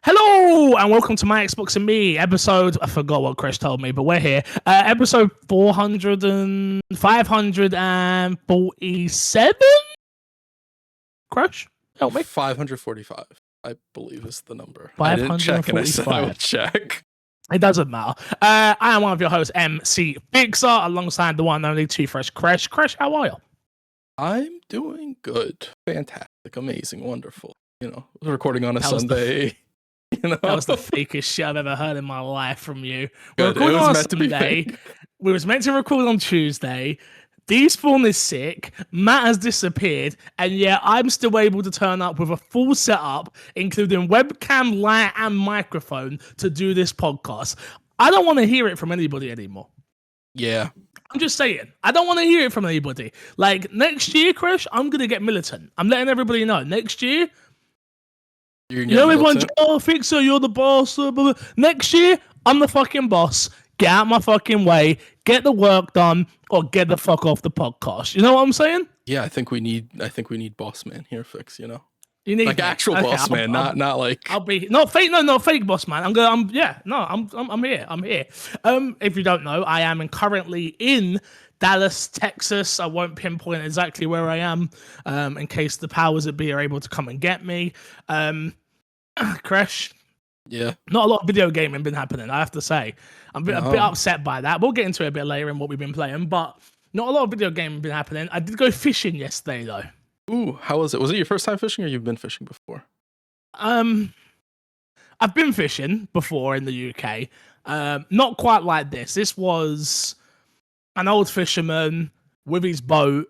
Hello and welcome to My Xbox and Me episode. I forgot what Chris told me, but we're here. Episode 547. Crush, help me. 545, I believe, is the number. I didn't check, and I said I would check. It doesn't matter. I am one of your hosts, MC Fixer, alongside the one and only Chief Fresh Crash. Crash, how are you? I'm doing good, fantastic, amazing, wonderful. You know, recording on a Sunday. That was the fakest shit I've ever heard in my life from you. Good. It was meant to be fake. We was meant to record on Tuesday. Despawn is sick. Matt has disappeared, and yeah, I'm still able to turn up with a full setup, including webcam, light, and microphone to do this podcast. I don't want to hear it from anybody anymore. Yeah. I'm just saying, I don't want to hear it from anybody. Like, next year, Crash, I'm going to get militant. I'm letting everybody know. Next year, everyone's, oh, Fixer, you're the boss. Blah, blah. Next year, I'm the fucking boss. Get out my fucking way. Get the work done, or get the fuck off the podcast. You know what I'm saying? Yeah, I think we need boss man here, Fix. You know, you need like actual boss man, not like. I'll be not fake boss man. I'm here. I'm here. If you don't know, I am currently in Dallas, Texas. I won't pinpoint exactly where I am, in case the powers that be are able to come and get me. Crash. Yeah. Not a lot of video gaming been happening, I have to say. I'm a bit upset by that. We'll get into it a bit later in what we've been playing, but not a lot of video gaming been happening. I did go fishing yesterday, though. Ooh, how was it? Was it your first time fishing, or you've been fishing before? I've been fishing before in the UK. Not quite like this. This was an old fisherman with his boat,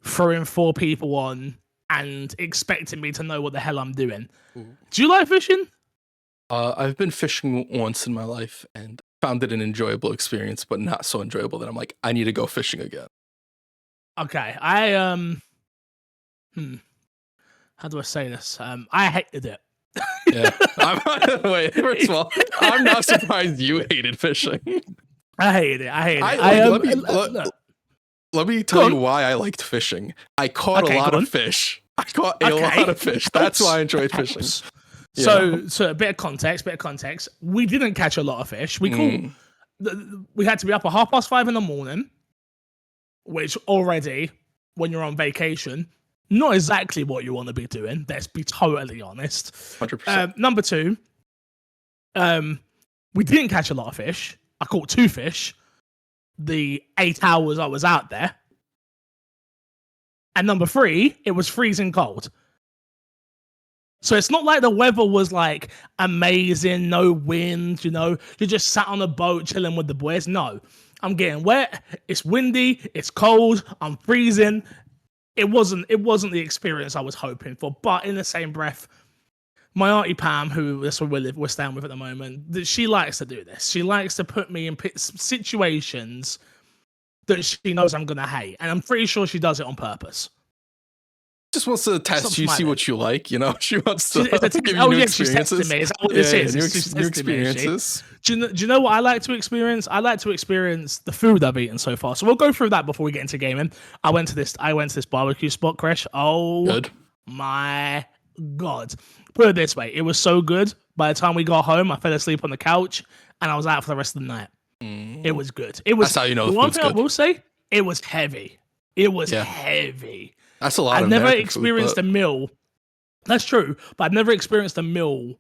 throwing 4 people on and expecting me to know what the hell I'm doing. Ooh. Do you like fishing? I've been fishing once in my life and found it an enjoyable experience, but not so enjoyable that I'm like, I need to go fishing again. Okay, how do I say this? I hated it. Yeah. Wait, first of all, I'm not surprised you hated fishing. I hated it. Let me tell you why I liked fishing. I caught a lot of fish. That's why I enjoyed fishing. So a bit of context. We didn't catch a lot of fish. We had to be up at 5:30 in the morning, which already, when you're on vacation, not exactly what you want to be doing. Let's be totally honest. 100%. Number 2, we didn't catch a lot of fish. I caught 2 fish the 8 hours I was out there. And number 3, it was freezing cold. So it's not like the weather was like amazing, no wind, you know, you just sat on a boat chilling with the boys. No, I'm getting wet. It's windy. It's cold. I'm freezing. It wasn't the experience I was hoping for. But in the same breath, my auntie Pam, who that's where we're staying with at the moment, she likes to do this. She likes to put me in situations that she knows I'm gonna hate, and I'm pretty sure she does it on purpose. Just wants to test you, see what you like, you know. She wants to give you new experiences. She's testing me. Is that what this is? New experiences. Do you know what I like to experience? I like to experience the food I've eaten so far. So we'll go through that before we get into gaming. I went to this barbecue spot, Crash. Oh, good. My God. Put it this way, it was so good. By the time we got home, I fell asleep on the couch, and I was out for the rest of the night. It was good. It was. That's how you know. The one thing I will say, it was heavy. It was heavy. That's a lot. I've never experienced a meal. That's true, but I've never experienced a meal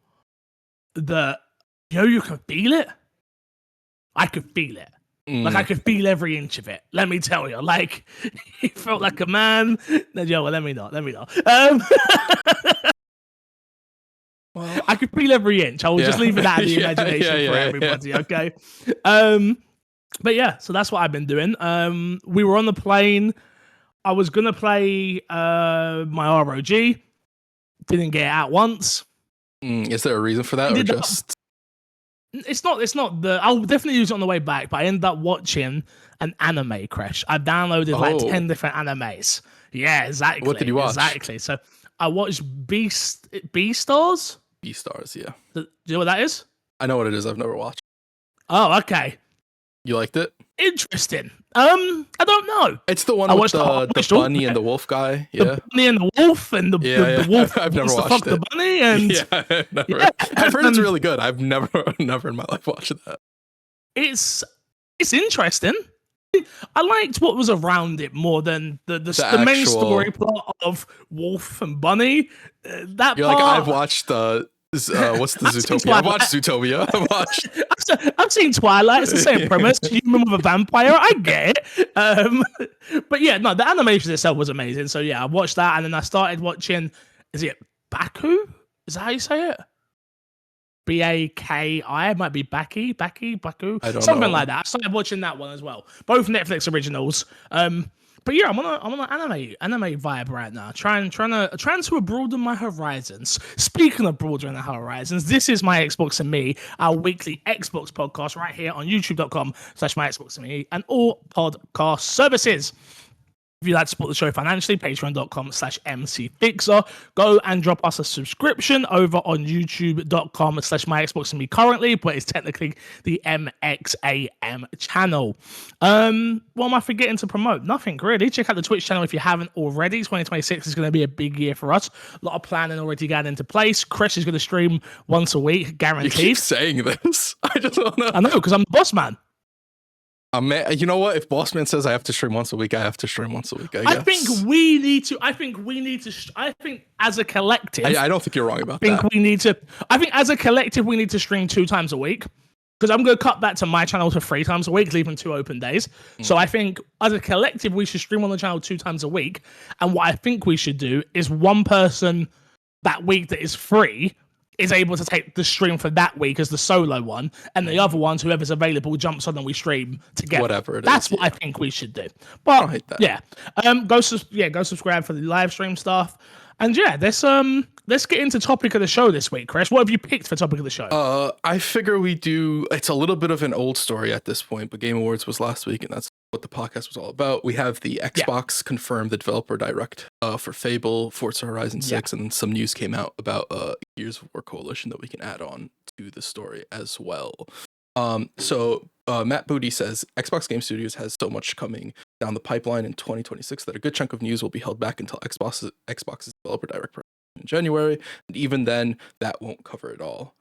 that, you know, you can feel it. I could feel it. Like I could feel every inch of it. Let me tell you, like he felt like a man. No, let me not. Well, I could feel every inch. I will just leave it out of the imagination for everybody. Okay. But yeah, so that's what I've been doing. We were on the plane. I was gonna play my ROG. Didn't get it out once. Is there a reason for that, or just? It's not the. I'll definitely use it on the way back, but I ended up watching an anime, Crash. I downloaded like 10 different animes. Yeah, exactly. What did you watch? Exactly. So I watched Beastars. Beastars, yeah. Do you know what that is? I know what it is. I've never watched. Oh, okay. You liked it? Interesting. I don't know. It's the one I with watched I the watched all bunny of and it. the wolf guy. The Yeah. bunny and the wolf, and the wolf I've never wants to fuck watched the it. bunny, and Yeah, I've never. yeah, I've heard it's and really good. I've never in my life watched that. it's interesting. I liked what was around it more than the main story Actual. plot of wolf and bunny. That You're part, like, I've watched what's the I've seen Zootopia? I've Twilight. watched Zootopia. I've watched. I've seen Twilight. It's the same premise. Human with a vampire. I get it. But yeah, no, the animation itself was amazing. So yeah, I watched that, and then I started watching. Is it Baku? Is that how you say it? Baki, it might be Baku, I don't something know. like that. I started watching that one as well. Both Netflix originals. But yeah, I'm on an anime vibe right now. Trying to broaden my horizons. Speaking of broadening the horizons, this is My Xbox and Me, our weekly Xbox podcast right here on youtube.com/My Xbox and Me and all podcast services. If you'd like to support the show financially, patreon.com/mcfixer. Go and drop us a subscription over on youtube.com/My Xbox and Me currently, but it's technically the MXAM channel. What am I forgetting to promote? Nothing really. Check out the Twitch channel if you haven't already. 2026 is going to be a big year for us. A lot of planning already got into place. Chris is going to stream once a week, You guaranteed. keep saying this. I just want to. I know, because I'm the boss man. You know what? If Bossman says I have to stream once a week, I have to stream once a week. I I think we need to. I think as a collective. I don't think you're wrong about I that. think as a collective, we need to stream 2 times a week. Because I'm going to cut that to my channel to 3 times a week, leaving 2 open days. So I think as a collective, we should stream on the channel 2 times a week. And what I think we should do is one person that week that is free is able to take the stream for that week as the solo one, and the other ones, whoever's available, jumps on and we stream together. Whatever it That's is, what I think we should do. But hate that. yeah, go subscribe for the live stream stuff. And yeah, let's get into topic of the show this week, Chris. What have you picked for topic of the show? I figure we do. It's a little bit of an old story at this point, but Game Awards was last week, and that's what the podcast was all about. We have the Xbox confirmed the developer direct for Fable, Forza Horizon 6, and some news came out about Gears of War Coalition that we can add on to the story as well. So Matt Booty says Xbox Game Studios has so much coming down the pipeline in 2026 that a good chunk of news will be held back until Xbox's developer direct in January, and even then, that won't cover it all.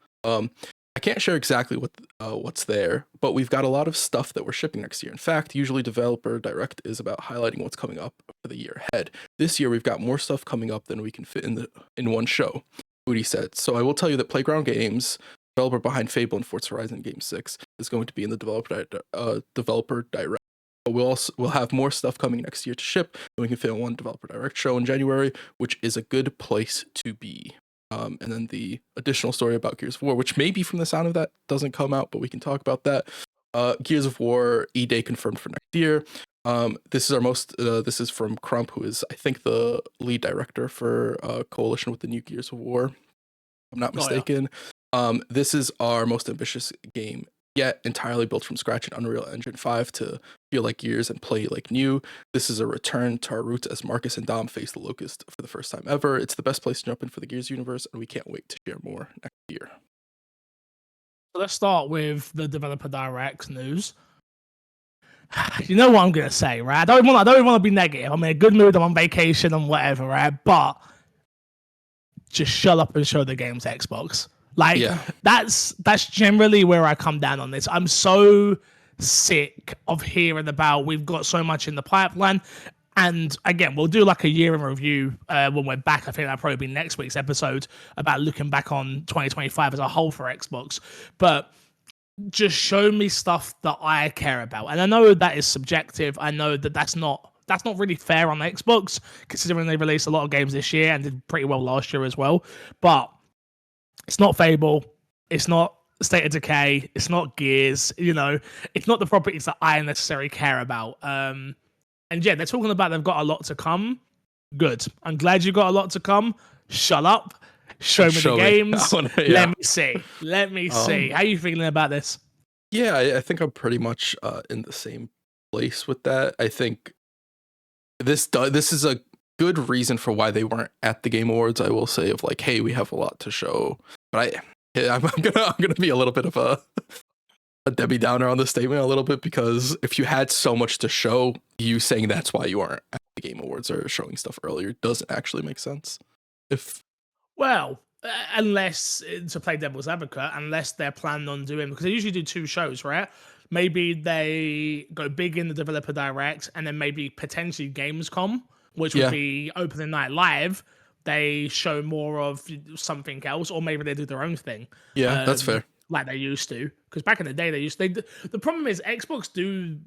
I can't share exactly what's there, but we've got a lot of stuff that we're shipping next year. In fact, usually developer direct is about highlighting what's coming up for the year ahead. This year, we've got more stuff coming up than we can fit in one show. Booty said. So I will tell you that Playground Games, developer behind Fable and Forza Horizon Game 6, is going to be in the developer direct. But we'll have more stuff coming next year to ship, and we can fit in one developer direct show in January, which is a good place to be. And then the additional story about Gears of War, which maybe from the sound of that doesn't come out, but we can talk about that. Gears of War E-Day confirmed for next year. This is from Crump, who is, I think, the lead director for Coalition with the new Gears of War. If I'm not mistaken. This is our most ambitious game yet, entirely built from scratch in Unreal Engine 5 to feel like Gears and play like new. This is a return to our roots as Marcus and Dom face the Locust for the first time ever. It's the best place to jump in for the Gears universe, and we can't wait to share more next year. So let's start with the developer direct news. You know what I'm gonna say, right? I don't want to be negative. I'm in a good mood. I'm on vacation and whatever, right? But just shut up and show the game's Xbox. Like, that's generally where I come down on this. I'm so sick of hearing about we've got so much in the pipeline. And again, we'll do like a year in review when we're back. I think that'll probably be next week's episode about looking back on 2025 as a whole for Xbox. But just show me stuff that I care about. And I know that is subjective. I know that that's not really fair on Xbox, considering they released a lot of games this year and did pretty well last year as well. But it's not Fable. It's not State of Decay. It's not Gears. It's not the properties that I necessarily care about. And yeah, they're talking about they've got a lot to come. Good. I'm glad you got a lot to come. Shut up. Show me the games. Let me see. How are you feeling about this? Yeah, I think I'm pretty much in the same place with that. I think this is a good reason for why they weren't at the Game Awards. I will say, of like, hey, we have a lot to show, but I'm gonna be a little bit of a a Debbie Downer on the statement a little bit, because if you had so much to show, you saying that's why you aren't at the Game Awards or showing stuff earlier doesn't actually make sense. Well, unless, to play devil's advocate, unless they're planning on doing, because they usually do 2 shows, right? Maybe they go big in the developer direct, and then maybe potentially Gamescom, which would be opening night live. They show more of something else, or maybe they do their own thing. Yeah, that's fair. Like they used to, because back in the day the problem is Xbox do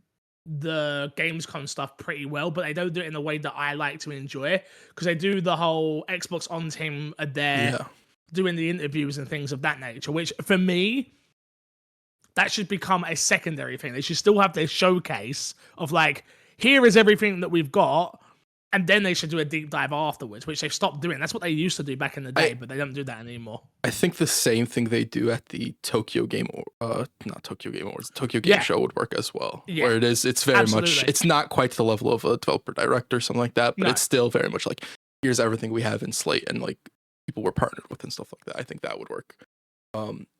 the Gamescom stuff pretty well, but they don't do it in a way that I like to enjoy, because they do the whole Xbox on team are there doing the interviews and things of that nature, which for me, that should become a secondary thing. They should still have their showcase of like, here is everything that we've got, and then they should do a deep dive afterwards, which they've stopped doing. That's what they used to do back in the day, but they don't do that anymore. I think the same thing they do at the Tokyo Game Show would work as well. Yeah. Where it's very much, it's not quite to the level of a developer direct or something like that, but it's still very much like, here's everything we have in slate and like people we're partnered with and stuff like that. I think that would work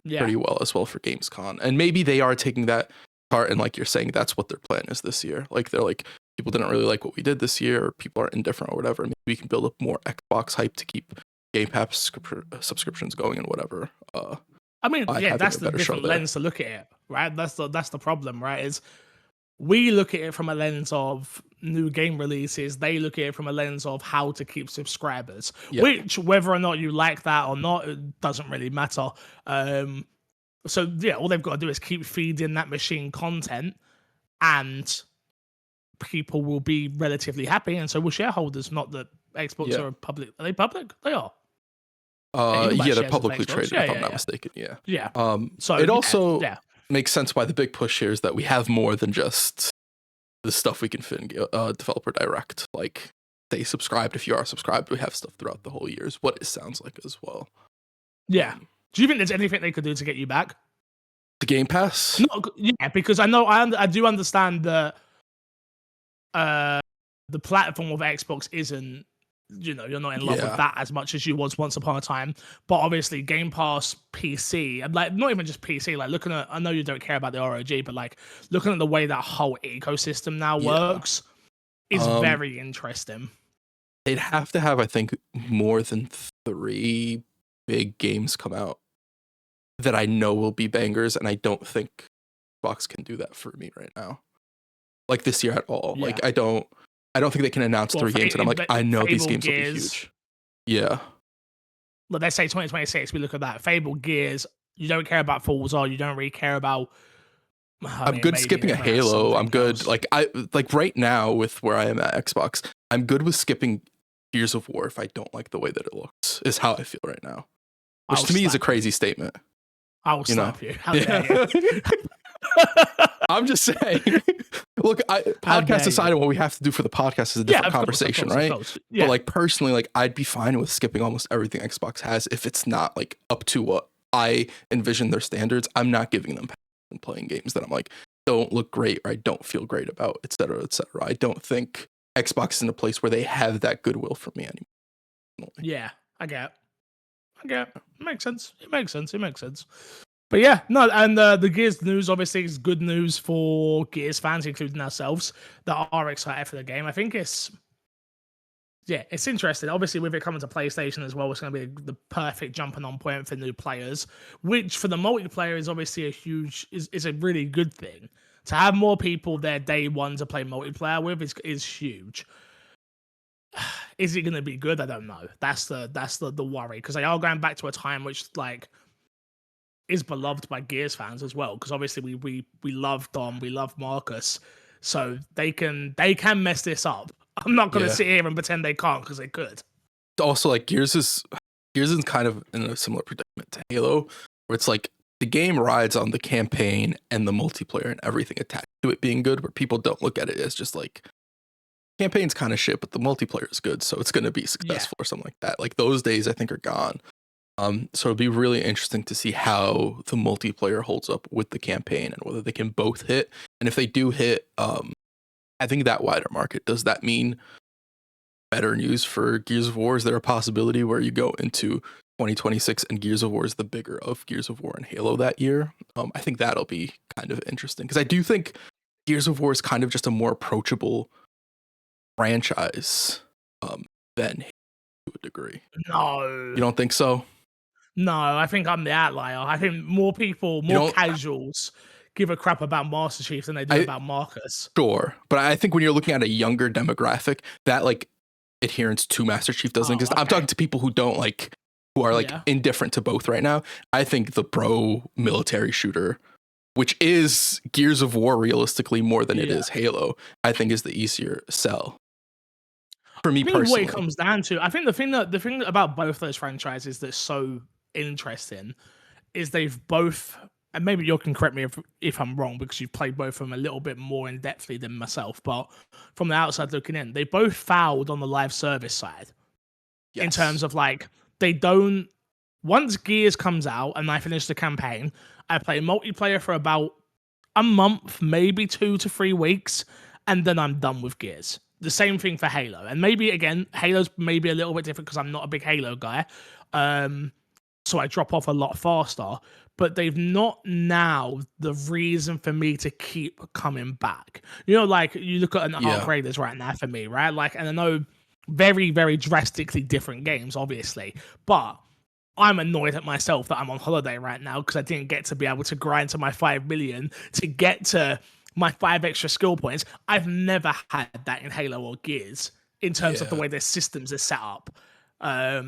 pretty well as well for Gamescom. And maybe they are taking that part and like you're saying, that's what their plan is this year. Like they're like, people didn't really like what we did this year, or people are indifferent or whatever. Maybe we can build up more Xbox hype to keep Game Pass subscriptions going and whatever. I mean, that's the different lens to look at it, right? That's the problem, right? Is we look at it from a lens of new game releases. They look at it from a lens of how to keep subscribers, which whether or not you like that or not, it doesn't really matter. So yeah, all they've got to do is keep feeding that machine content, and people will be relatively happy, and so will shareholders. Not that Xbox are public. Are they public? They are. They're publicly traded, if I'm not mistaken. Yeah. So it also makes sense why the big push here is that we have more than just the stuff we can fit in developer direct. Like, stay subscribed if you are subscribed. We have stuff throughout the whole year, is what it sounds like as well. Yeah. Do you think there's anything they could do to get you back? The Game Pass? No, yeah, because I do understand that the platform of Xbox isn't, you're not in love with that as much as you was once upon a time. But obviously Game Pass PC, and like not even just PC, like looking at, I know you don't care about the ROG, but like looking at the way that whole ecosystem now works is very interesting. They'd have to have, I think, more than 3 big games come out that I know will be bangers, and I don't think Xbox can do that for me right now. Like this year at all. Yeah. Like I don't think they can announce 3 games and I'm like, I know these games will be huge. Yeah. Look, let's say 2026, we look at that. Fable, Gears, you don't care about Forza, you don't really care about I'm good skipping a Halo. I'm good. Like right now with where I am at Xbox, I'm good with skipping Gears of War if I don't like the way that it looks, is how I feel right now. Which to me is a crazy statement. I will slap you. How dare you? I'm just saying. Look, podcast aside, what we have to do for the podcast is a different conversation, right? Yeah. But like personally, like I'd be fine with skipping almost everything Xbox has if it's not like up to what I envision their standards. I'm not giving them and playing games that I'm like don't look great or I don't feel great about, etc., etc. I don't think Xbox is in a place where they have that goodwill for me anymore. Yeah, I get it. It makes sense. But yeah, no, and the Gears news obviously is good news for Gears fans, including ourselves, that are excited for the game. I think it's interesting. Obviously, with it coming to PlayStation as well, it's going to be the perfect jumping on point for new players, which for the multiplayer is obviously is a really good thing. To have more people there day one to play multiplayer with is huge. Is it going to be good? I don't know. That's the worry, because they are going back to a time which like is beloved by Gears fans as well, because obviously we love Dom, we love Marcus, so they can mess this up. I'm not going to sit here and pretend they can't, because they could. Also, like Gears is kind of in a similar predicament to Halo, where it's like the game rides on the campaign and the multiplayer and everything attached to it being good, where people don't look at it as just like campaign's kind of shit, but the multiplayer is good, so it's going to be successful or something like that. Like those days I think are gone. So it'll be really interesting to see how the multiplayer holds up with the campaign and whether they can both hit. And if they do hit, I think that wider market, does that mean better news for Gears of War? Is there a possibility where you go into 2026 and Gears of War is the bigger of Gears of War and Halo that year. I think that'll be kind of interesting because I do think Gears of War is kind of just a more approachable franchise than Halo to a degree. No. You don't think so? No, I think I'm the outlier. I think more people, more casuals, give a crap about Master Chief than they do about Marcus. Sure, but I think when you're looking at a younger demographic, that like adherence to Master Chief doesn't exist. I'm talking to people who don't like, who are like indifferent to both right now. I think the pro military shooter, which is Gears of War realistically more than it is Halo, I think is the easier sell. For me personally, what it comes down to, I think the thing about both those franchises that's so interesting is they've both, and maybe you can correct me if I'm wrong because you've played both of them a little bit more in depthly than myself, but from the outside looking in, they both fouled on the live service side in terms of like they don't. Once Gears comes out and I finish the campaign, I play multiplayer for about a month, maybe 2 to 3 weeks, and then I'm done with Gears. The same thing for Halo. And maybe, again, Halo's maybe a little bit different because I'm not a big Halo guy. So I drop off a lot faster. But they've not now the reason for me to keep coming back. You know, like, you look at an Arc Raiders right now for me, right? Like, and I know very, very drastically different games, obviously. But I'm annoyed at myself that I'm on holiday right now because I didn't get to be able to grind to my 5 million to get to my 5 extra skill points. I've never had that in Halo or Gears in terms of the way their systems are set up. I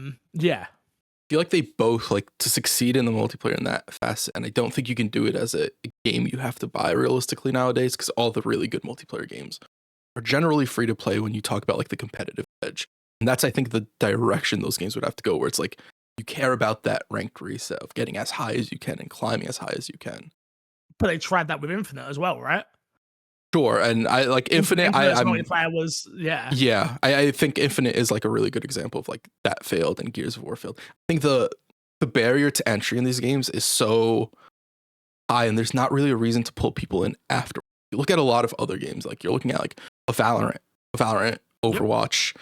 feel like they both like to succeed in the multiplayer in that facet, and I don't think you can do it as a game you have to buy realistically nowadays because all the really good multiplayer games are generally free to play when you talk about like the competitive edge. And that's, I think, the direction those games would have to go, where it's like you care about that ranked reset of getting as high as you can and climbing as high as you can. But they tried that with Infinite as well, right? Sure, and I like Infinite. Multiplayer was I think Infinite is like a really good example of like that failed and Gears of War failed. I think the barrier to entry in these games is so high, and there's not really a reason to pull people in after. You look at a lot of other games, like you're looking at like a Valorant, Overwatch,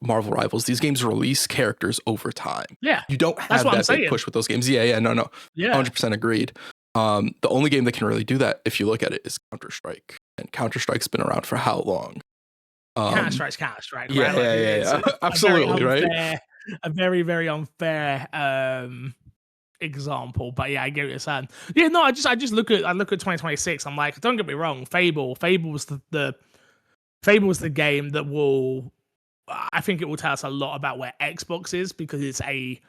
Marvel Rivals. These games release characters over time. Yeah, you don't have that big push with those games. No, 100% agreed. The only game that can really do that, if you look at it, is Counter-Strike. And Counter-Strike's been around for how long? Counter-Strike's Counter-Strike. Yeah, right? Absolutely, right? A very, very unfair example, but yeah, I get what you're saying. Yeah, no, I just look at 2026. I'm like, don't get me wrong, Fable was the game that will, I think it will tell us a lot about where Xbox is because it's a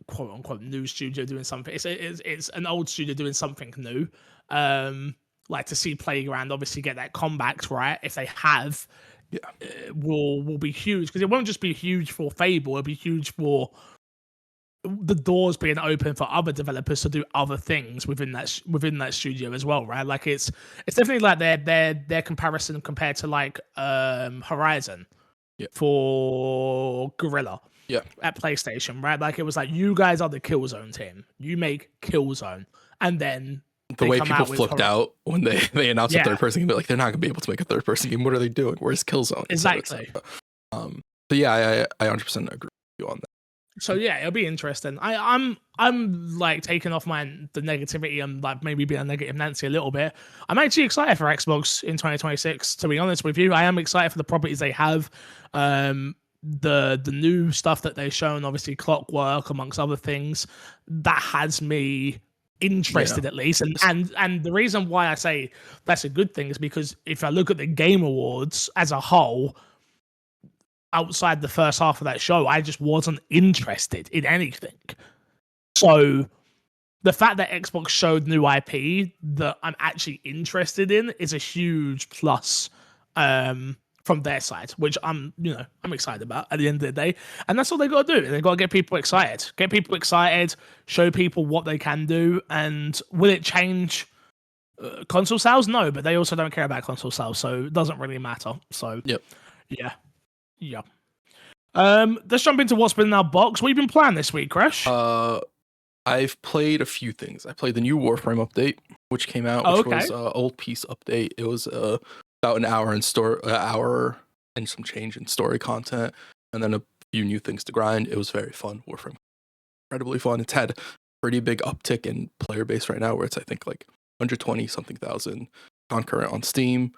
quote unquote new studio doing something. It's an old studio doing something new. Like to see Playground obviously get that comeback right if they have, will be huge because it won't just be huge for Fable. It'll be huge for the doors being open for other developers to do other things within that studio as well, right? Like it's definitely like their comparison compared to like Horizon for Guerrilla. At PlayStation, right? Like it was like you guys are the Killzone team. You make Killzone, and then the way people flipped out when they announced a third person game, but like they're not gonna be able to make a third person game. What are they doing? Where's Killzone? Exactly. So yeah, I 100% agree with you on that. So yeah, it'll be interesting. I'm like taking off the negativity and like maybe being a negative Nancy a little bit. I'm actually excited for Xbox in 2026. To be honest with you, I am excited for the properties they have. The new stuff that they've shown, obviously Clockwork amongst other things, that has me interested at least. And the reason why I say that's a good thing is because if I look at the Game Awards as a whole, outside the first half of that show, I just wasn't interested in anything. So the fact that Xbox showed new IP that I'm actually interested in is a huge plus from their side, which I'm excited about at the end of the day. And that's all they got to do. They got to get people excited, show people what they can do. And will it change console sales? No, but they also don't care about console sales, so it doesn't really matter. So yeah. Let's jump into what's been in our box. What have you been playing this week, Crash? I've played a few things. I played the new Warframe update, which came out, which was old piece update. It was about an hour and some change in story content, and then a few new things to grind. It was very fun. Warframe incredibly fun. It's had pretty big uptick in player base right now, where it's I think like 120 something thousand concurrent on Steam,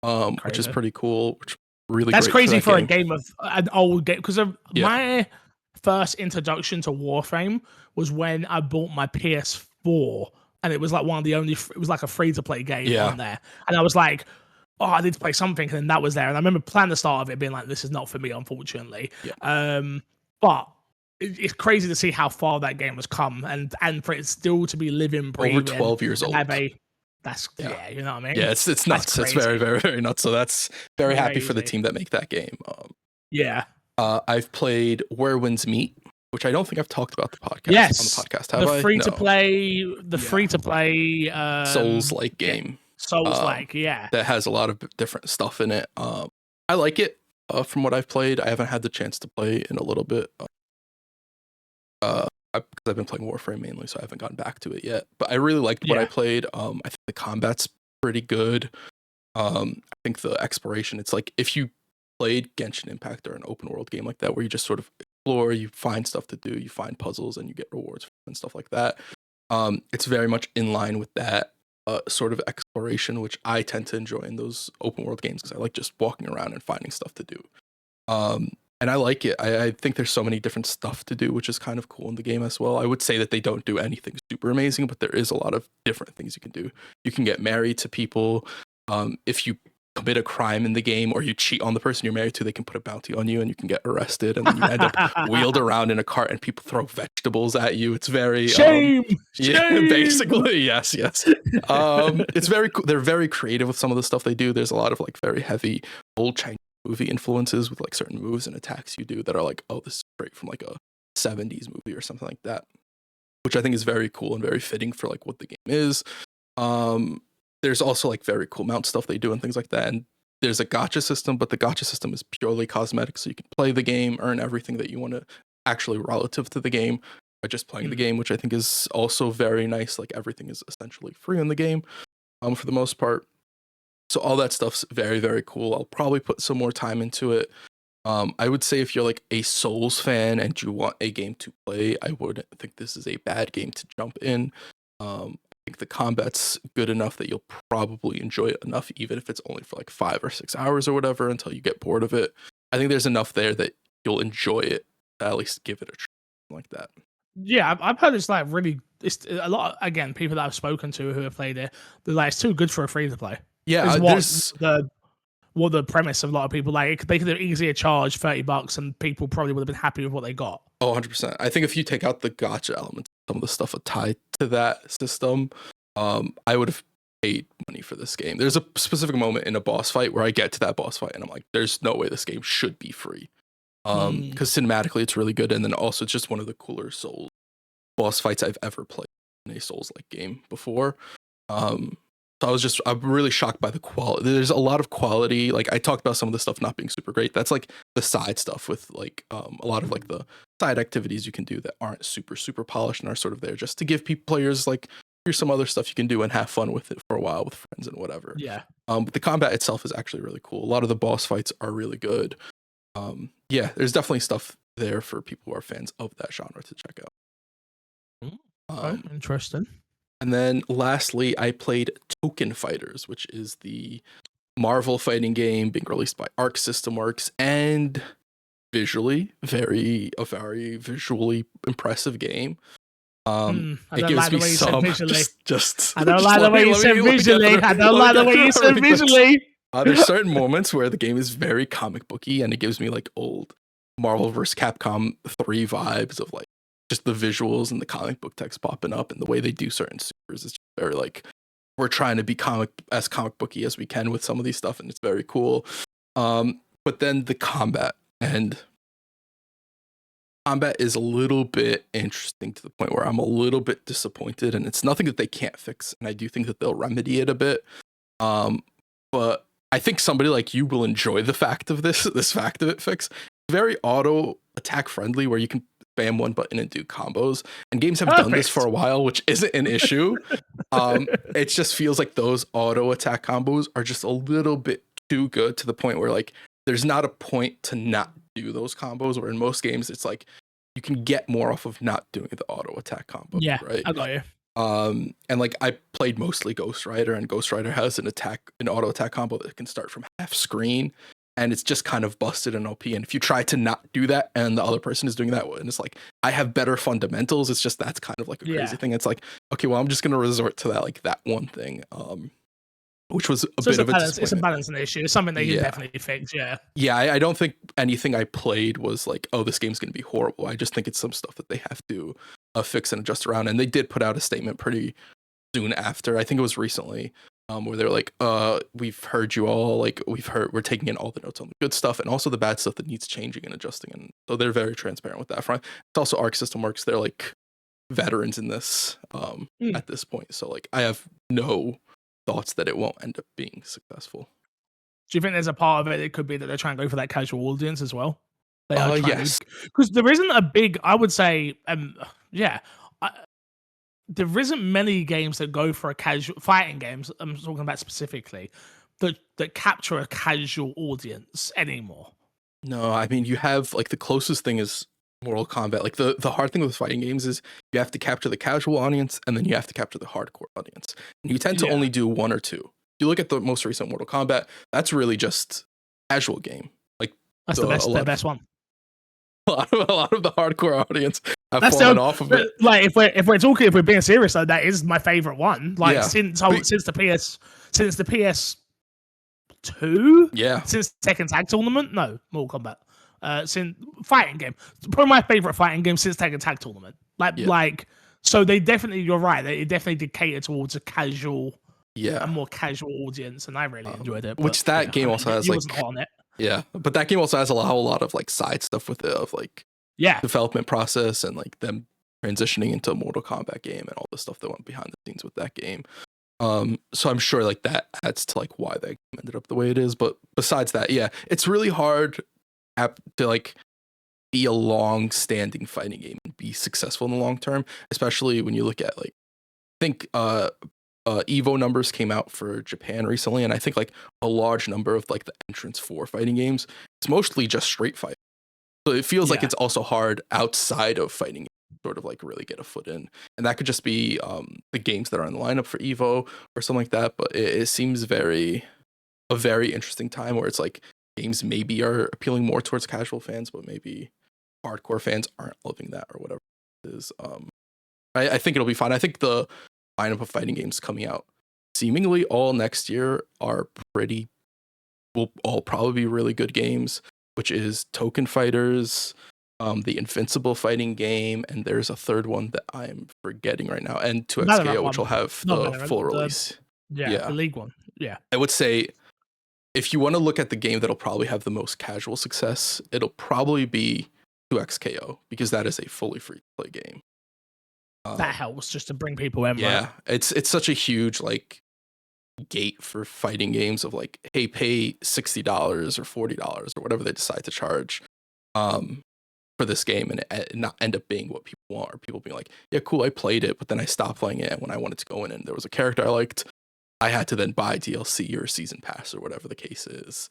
which is Crazy. pretty cool. Which really That's great crazy for a game. game of an old game, because of Yeah. my first introduction to Warframe was when I bought my PS4, and it was like one of the only. It was like a free to play game on there, and I was like, "Oh, I need to play something," and then that was there, and I remember playing the start of it, being like, "This is not for me, unfortunately." But it's crazy to see how far that game has come, and for it still to be living, breathing, over 12 years old. That's you know what I mean? Yeah, it's nuts. It's very, very, very nuts. So that's very happy for the team that make that game. I've played Where Winds Meet, which I don't think I've talked about on the podcast. Have I? Free to play Souls-like game. Souls-like, that has a lot of different stuff in it. I like it. From what I've played, I haven't had the chance to play in a little bit. Because I've been playing Warframe mainly, so I haven't gotten back to it yet. But I really liked what I played. I think the combat's pretty good. I think the exploration, it's like if you played Genshin Impact or an open world game like that, where you just sort of explore, you find stuff to do, you find puzzles, and you get rewards and stuff like that. It's very much in line with that sort of exploration, which I tend to enjoy in those open world games, because I like just walking around and finding stuff to do. And I like it. I think there's so many different stuff to do, which is kind of cool in the game as well. I would say that they don't do anything super amazing, but there is a lot of different things you can do. You can get married to people. If you commit a crime in the game or you cheat on the person you're married to, they can put a bounty on you and you can get arrested, and then you end up wheeled around in a cart and people throw vegetables at you. It's very shame. Basically, yes. It's very cool. They're very creative with some of the stuff they do. There's a lot of like very heavy old Chinese movie influences with like certain moves and attacks you do that are like, oh, this is straight from like a 70s movie or something like that, which I think is very cool and very fitting for like what the game is. There's also like very cool mount stuff they do and things like that. And there's a gacha system, but the gacha system is purely cosmetic. So you can play the game, earn everything that you want to actually relative to the game by just playing the game, which I think is also very nice. Like everything is essentially free in the game for the most part. So all that stuff's very, very cool. I'll probably put some more time into it. I would say if you're like a Souls fan and you want a game to play, I wouldn't think this is a bad game to jump in. I think the combat's good enough that you'll probably enjoy it enough, even if it's only for like 5 or 6 hours or whatever, until you get bored of it. I think there's enough there that you'll enjoy it, at least give it a try like that. Yeah, I've heard it's like really, it's a lot, again, people that I've spoken to who have played it, they're like, it's too good for a free to play. Yeah, what the premise of a lot of people, like they could have easily charged $30 and people probably would have been happy with what they got. Oh, 100%. I think if you take out the gacha elements, some of the stuff tied to that system, I would have paid money for this game. There's a specific moment in a boss fight where I get to that boss fight and I'm like, there's no way this game should be free. Because cinematically it's really good, and then also it's just one of the cooler Souls boss fights I've ever played in a Souls-like game before. So I'm really shocked by the quality. There's a lot of quality. Like I talked about some of the stuff not being super great. That's like the side stuff with like a lot of like the side activities you can do that aren't super, super polished and are sort of there just to give players like, here's some other stuff you can do and have fun with it for a while with friends and whatever. Yeah. But the combat itself is actually really cool. A lot of the boss fights are really good. Yeah, there's definitely stuff there for people who are fans of that genre to check out. Interesting. And then lastly, I played Token Fighters, which is the Marvel fighting game being released by Arc System Works, and a very visually impressive game. It gives me some just I don't like the way you said visually. I don't like the way you said visually. There's certain moments where the game is very comic booky, and it gives me like old Marvel vs. Capcom 3 vibes of like just the visuals and the comic book text popping up, and the way they do certain supers is just very like, we're trying to be comic booky as we can with some of these stuff, and it's very cool. But then the combat is a little bit interesting to the point where I'm a little bit disappointed, and it's nothing that they can't fix, and I do think that they'll remedy it a bit. But I think somebody like you will enjoy the fact of this fact of it fix. Very auto attack friendly, where you can spam one button and do combos, and games have done this for a while, which isn't an issue. It just feels like those auto attack combos are just a little bit too good, to the point where like there's not a point to not do those combos, where in most games it's like you can get more off of not doing the auto attack combo, Yeah, right? I got you. And like I played mostly Ghost Rider, and Ghost Rider has an auto attack combo that can start from half screen, and it's just kind of busted in OP. And if you try to not do that, and the other person is doing that, and it's like I have better fundamentals, it's just that's kind of like a crazy thing. It's like, okay, well, I'm just gonna resort to that one thing. Which was a bit of a disappointment. It's a balancing issue. It's something they can definitely fix. Yeah. Yeah, I don't think anything I played was like, oh, this game's gonna be horrible. I just think it's some stuff that they have to fix and adjust around. And they did put out a statement pretty soon after. I think it was recently, where they're like, we've heard you all. Like we're taking in all the notes on the good stuff and also the bad stuff that needs changing and adjusting. And so they're very transparent with that front. It's also Arc System Works. They're like veterans in this at this point. So like I have no thoughts that it won't end up being successful. Do you think there's a part of it could be that they're trying to go for that casual audience as well? Yes, because there isn't a big, I would say, there isn't many games that go for a casual fighting games. I'm talking about specifically that capture a casual audience anymore. No, I mean you have like the closest thing is Mortal Kombat. Like the hard thing with fighting games is you have to capture the casual audience and then you have to capture the hardcore audience. And you tend to only do one or two. If you look at the most recent Mortal Kombat, that's really just casual game. Like that's the best one. A lot of the hardcore audience have fallen off of it. Like if we're being serious, though, that is my favorite one. Like since the PS2, since Tekken Tag Tournament, no Mortal Kombat. Since fighting game, probably my favorite fighting game since Tekken Tag Tournament. Like so they definitely, you're right, they definitely did cater towards a casual, a more casual audience, and I really enjoyed it. Which that game also has like on it. Yeah, but that game also has a whole lot of like side stuff with it, of like development process and like them transitioning into a Mortal Kombat game and all the stuff that went behind the scenes with that game. So I'm sure like that adds to like why that game ended up the way it is. But besides that, it's really hard to like be a long-standing fighting game and be successful in the long term, especially when you look at like, I think Evo numbers came out for Japan recently, and I think like a large number of like the entrants for fighting games, it's mostly just Street Fighter. So it feels like it's also hard outside of fighting games, sort of like really get a foot in, and that could just be the games that are on the lineup for Evo or something like that. But it seems a very interesting time where it's like games maybe are appealing more towards casual fans, but maybe hardcore fans aren't loving that or whatever it is. I think it'll be fine. I think the lineup of fighting games coming out seemingly all next year will all probably be really good games, which is Token Fighters, the Invincible fighting game, and there's a third one that I'm forgetting right now, and 2XKO, which will have the full release. The League one. Yeah. I would say if you want to look at the game that'll probably have the most casual success, it'll probably be 2XKO, because that is a fully free to play game. That helps just to bring people in. Yeah, right? It's such a huge like gate for fighting games of like, hey, pay $60 or $40 or whatever they decide to charge for this game, and it not end up being what people want, or people being like, yeah, cool, I played it, but then I stopped playing it, and when I wanted to go in and there was a character I liked, I had to then buy DLC or season pass or whatever the case is.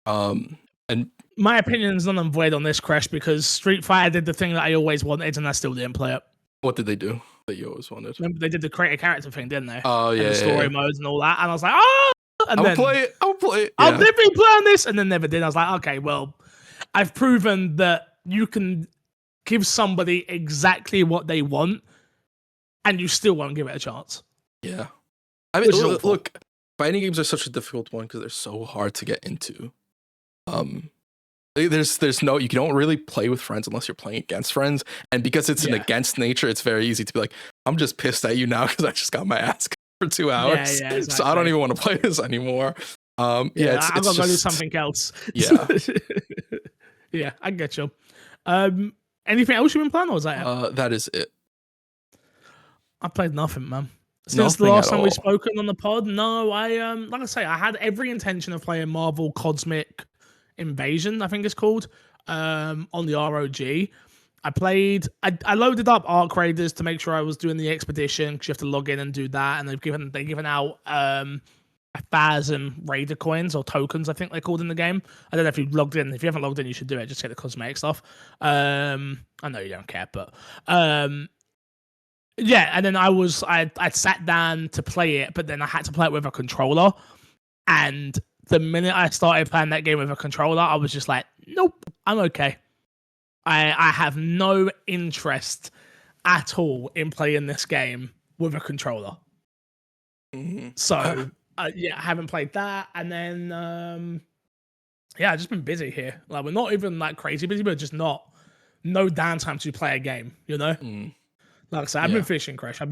And my opinion is none void on this, Crash, because Street Fighter did the thing that I always wanted, and I still didn't play it. What did they do that you always wanted? Remember, they did the create a character thing, didn't they? Oh, yeah. And the story modes and all that. And I was like, oh! And I'll play it. Yeah. I'll definitely play on this. And then never did. I was like, okay, well, I've proven that you can give somebody exactly what they want, and you still won't give it a chance. Yeah. I mean, look, fighting games are such a difficult one because they're so hard to get into. There's no, you don't really play with friends unless you're playing against friends, and because it's an against nature, it's very easy to be like, I'm just pissed at you now because I just got my ass kicked for 2 hours, exactly. So I don't even want to play this anymore. I'm gonna go do something else. Yeah. Yeah, I get you. Anything else you've been playing, or was that it? That is it. I played nothing, man. Since the last time we've spoken on the pod, no, I like I say, I had every intention of playing Marvel Cosmic Invasion, I think it's called, on the ROG. I loaded up Arc Raiders to make sure I was doing the expedition, because you have to log in and do that, and they've given out 1,000 Raider coins or tokens, I think they're called in the game. I don't know if you've logged in. If you haven't logged in, you should do it. Just get the cosmetic stuff. I know you don't care, but yeah. And then I sat down to play it, but then I had to play it with a controller. And the minute I started playing that game with a controller, I was just like, nope, I'm okay. I have no interest at all in playing this game with a controller. Mm-hmm. So yeah, I haven't played that. And then yeah, I've just been busy here. Like, we're not even like crazy busy, but just no downtime to play a game, you know? Like I said, I've been fishing, Crash. I'm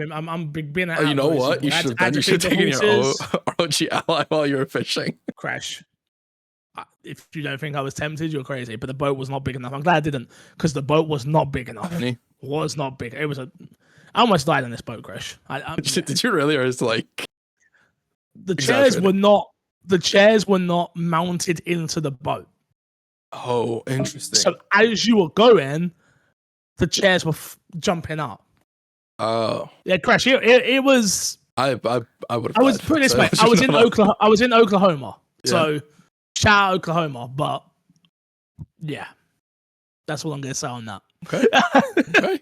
being an you know what? You should have done. You should have taken your ROG Ally while you were fishing. Crash. If you don't think I was tempted, you're crazy. But the boat was not big enough. I'm glad I didn't, because the boat was not big enough. It was not big. It was I almost died on this boat, Crash. Did you really, or is like the chairs were not? The chairs were not mounted into the boat. Oh, interesting. So as you were going, the chairs were jumping up. Oh, yeah, Crash. It was. I would have. I was put this way. I was in Oklahoma. I was in Oklahoma. Yeah. So shout out Oklahoma, but yeah, that's what I'm gonna say on that. Okay. Okay.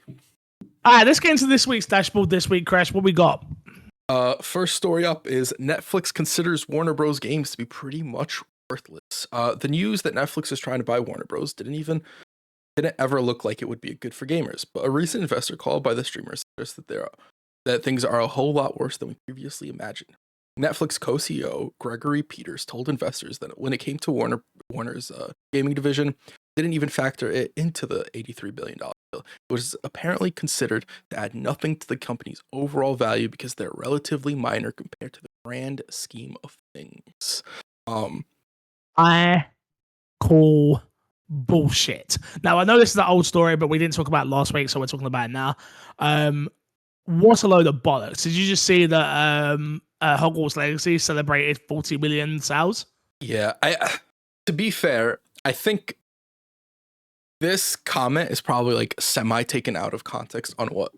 All right, let's get into this week's dashboard. This week, Crash, what we got? First story up is Netflix considers Warner Bros. Games to be pretty much worthless. The news that Netflix is trying to buy Warner Bros. didn't ever look like it would be good for gamers. But a recent investor call by the streamer suggests that things are a whole lot worse than we previously imagined. Netflix co-CEO Gregory Peters told investors that when it came to Warner's gaming division, didn't even factor it into the $83 billion deal. It was apparently considered to add nothing to the company's overall value because they're relatively minor compared to the grand scheme of things. I call bullshit. Now, I know this is an old story, but we didn't talk about it last week, so we're talking about it now. What a load of bollocks. Did you just see that Hogwarts Legacy celebrated 40 million sales? Yeah, to be fair, I think this comment is probably like semi taken out of context on what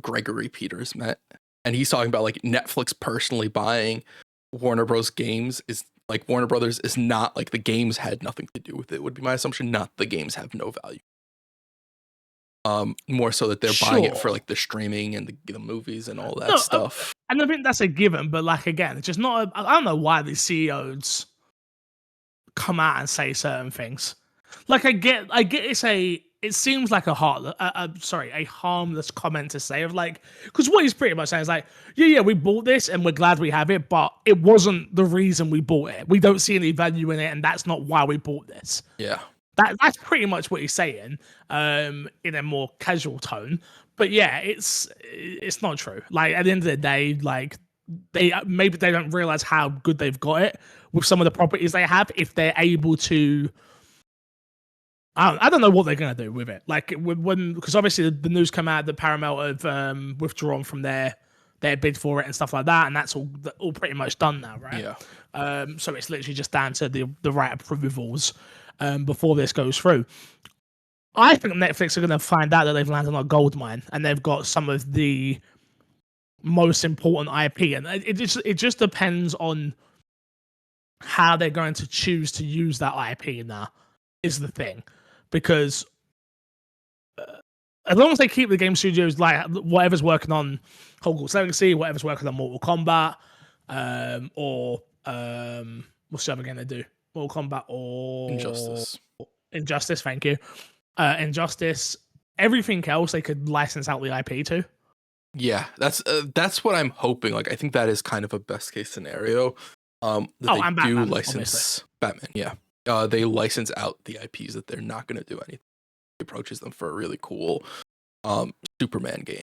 Gregory Peters meant. And he's talking about like Netflix personally buying Warner Bros. Games is like Warner Brothers is not like the games had nothing to do with it, would be my assumption. Not the games have no value. More so that they're buying it for like the streaming and the movies and all that stuff. And I think that's a given, but like again, it's just not. I don't know why the CEOs come out and say certain things. Like I get it seems like a harmless comment to say of like, because what he's pretty much saying is like, yeah, we bought this and we're glad we have it, but it wasn't the reason we bought it. We don't see any value in it, and that's not why we bought this. Yeah. That's pretty much what he's saying, in a more casual tone. But yeah, it's not true. Like at the end of the day, like they don't realize how good they've got it with some of the properties they have. If they're able to, I don't know what they're gonna do with it. Like because obviously the news came out that Paramount have withdrawn from their bid for it and stuff like that, and that's all pretty much done now, right? Yeah. So it's literally just down to the right approvals before this goes through. I think Netflix are going to find out that they've landed on a gold mine and they've got some of the most important IP, and it just depends on how they're going to choose to use that IP now is the thing, because as long as they keep the game studios like whatever's working on Hogwarts Legacy, whatever's working on Mortal Kombat, or what's the other game they do? Mortal Kombat or Injustice, thank you. Injustice, everything else they could license out the IP to. Yeah, that's what I'm hoping. Like I think that is kind of a best case scenario. That they and do Batman, license Batman, yeah. They license out the IPs that they're not gonna do anything. It approaches them for a really cool Superman game.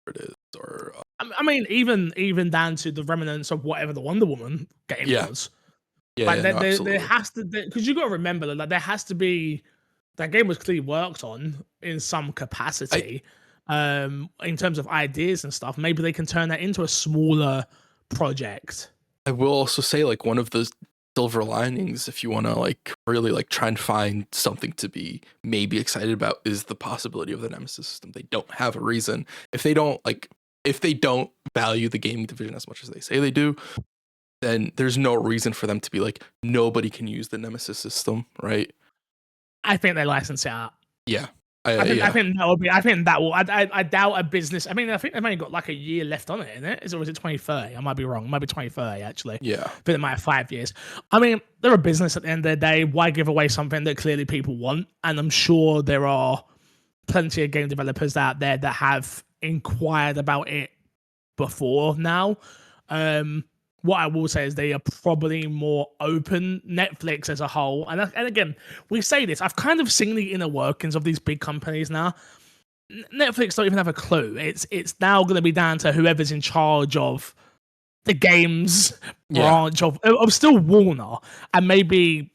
It is, or I mean, even down to the remnants of whatever the Wonder Woman game was. Yeah, like there has to, because you got to remember that like, there has to be, that game was clearly worked on in some capacity, in terms of ideas and stuff. Maybe they can turn that into a smaller project. I will also say, like, one of the silver linings, if you want to like really like try and find something to be maybe excited about, is the possibility of the Nemesis system. They don't have a reason if they don't value the gaming division as much as they say they do. then there's no reason for them to be like, nobody can use the Nemesis system, right? I think they license it out. Yeah. I think that will be. I think that will. I doubt a business. I mean, I think they've only got like a year left on it, isn't it? Or is it 2030? I might be wrong. It might be 2030 actually. Yeah. I think they might have 5 years. I mean, they're a business at the end of the day. Why give away something that clearly people want? And I'm sure there are plenty of game developers out there that have inquired about it before now. What I will say is they are probably more open. Netflix as a whole, and again, we say this. I've kind of seen the inner workings of these big companies now. Netflix don't even have a clue. It's now going to be down to whoever's in charge of the games branch of still Warner, and maybe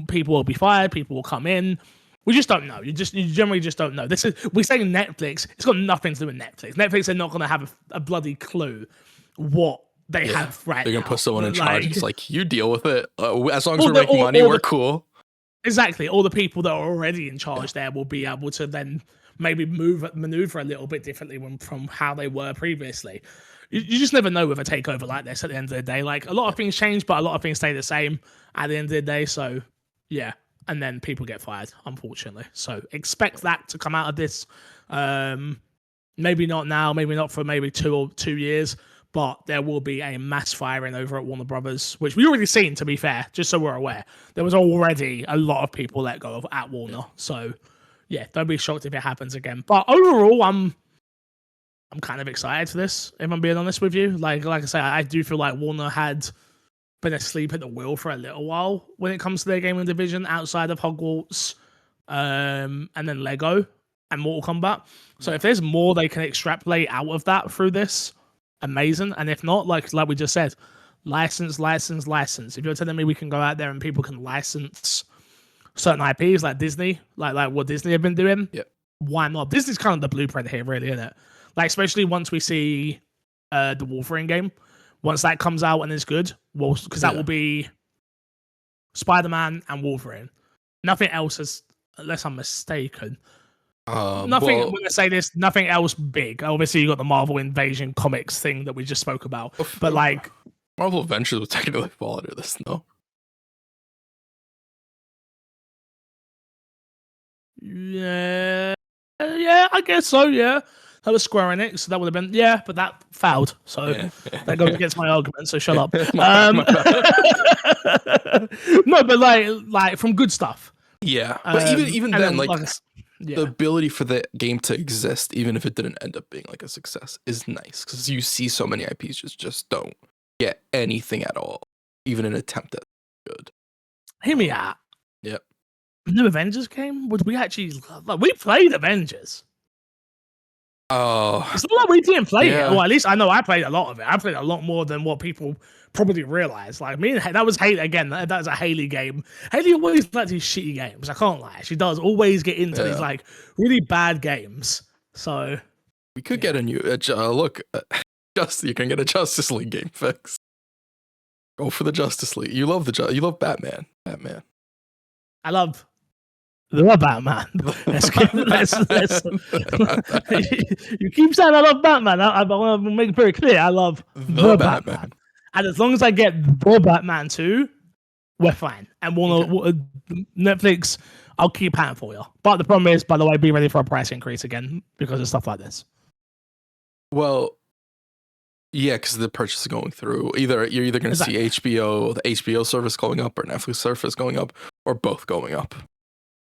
people will be fired, people will come in. We just don't know. You generally just don't know. We say Netflix. It's got nothing to do with Netflix. Netflix are not going to have a bloody clue what they have right now. They're going to put someone in charge. It's like, you deal with it. As long as we're making money, we're cool. Exactly. All the people that are already in charge there will be able to then maybe maneuver a little bit differently from how they were previously. You just never know with a takeover like this at the end of the day. Like, a lot of things change, but a lot of things stay the same at the end of the day. So, yeah. And then people get fired, unfortunately. So expect that to come out of this. Maybe not now, maybe not for maybe 2 years, but there will be a mass firing over at Warner Brothers, which we already seen, to be fair, just so we're aware. There was already a lot of people let go of at Warner. So yeah, don't be shocked if it happens again. But overall, I'm kind of excited for this, if I'm being honest with you. Like I say, I do feel like Warner had been asleep at the wheel for a little while when it comes to their gaming division outside of Hogwarts, and then Lego and Mortal Kombat. So if there's more they can extrapolate out of that through this, amazing. And if not, like we just said, license. If you're telling me we can go out there and people can license certain IPs like Disney, like what Disney have been doing, why not? Disney's kind of the blueprint here, really, isn't it? Like, especially once we see the Wolverine game. Once that comes out and is good, well, because that will be Spider-Man and Wolverine. Nothing else is, unless I'm mistaken. Nothing. When I say this, nothing else big. Obviously, you got the Marvel Invasion comics thing that we just spoke about, but like Marvel Adventures would technically fall under this, no? Yeah, I guess so. Yeah. That was Square Enix, so that would have been, but that failed. So that goes against my argument, so shut up. No, but like from good stuff. Yeah, but even then, the ability for the game to exist, even if it didn't end up being like a success, is nice, because you see so many IPs just don't get anything at all, even an attempt at good. Hear me out. Yep. New Avengers game? Would we actually we played Avengers? Oh, it's not like we didn't play it. Well, at least I know I played a lot of it. I played a lot more than what people probably realize. Like me, that was Haley again. That was a Haley game. Haley always likes these shitty games. I can't lie. She does always get into these like really bad games. So we could get a new look. You can get a Justice League game fix. Go for the Justice League. You love Batman. I love Batman. You keep saying I love Batman. I want to make it very clear. I love the Batman. And as long as I get the Batman too, we're fine. And Netflix, I'll keep paying for you. But the problem is, by the way, be ready for a price increase again because of stuff like this. Well, yeah, because the purchase is going through. You're either going to see the HBO service going up, or Netflix service going up, or both going up.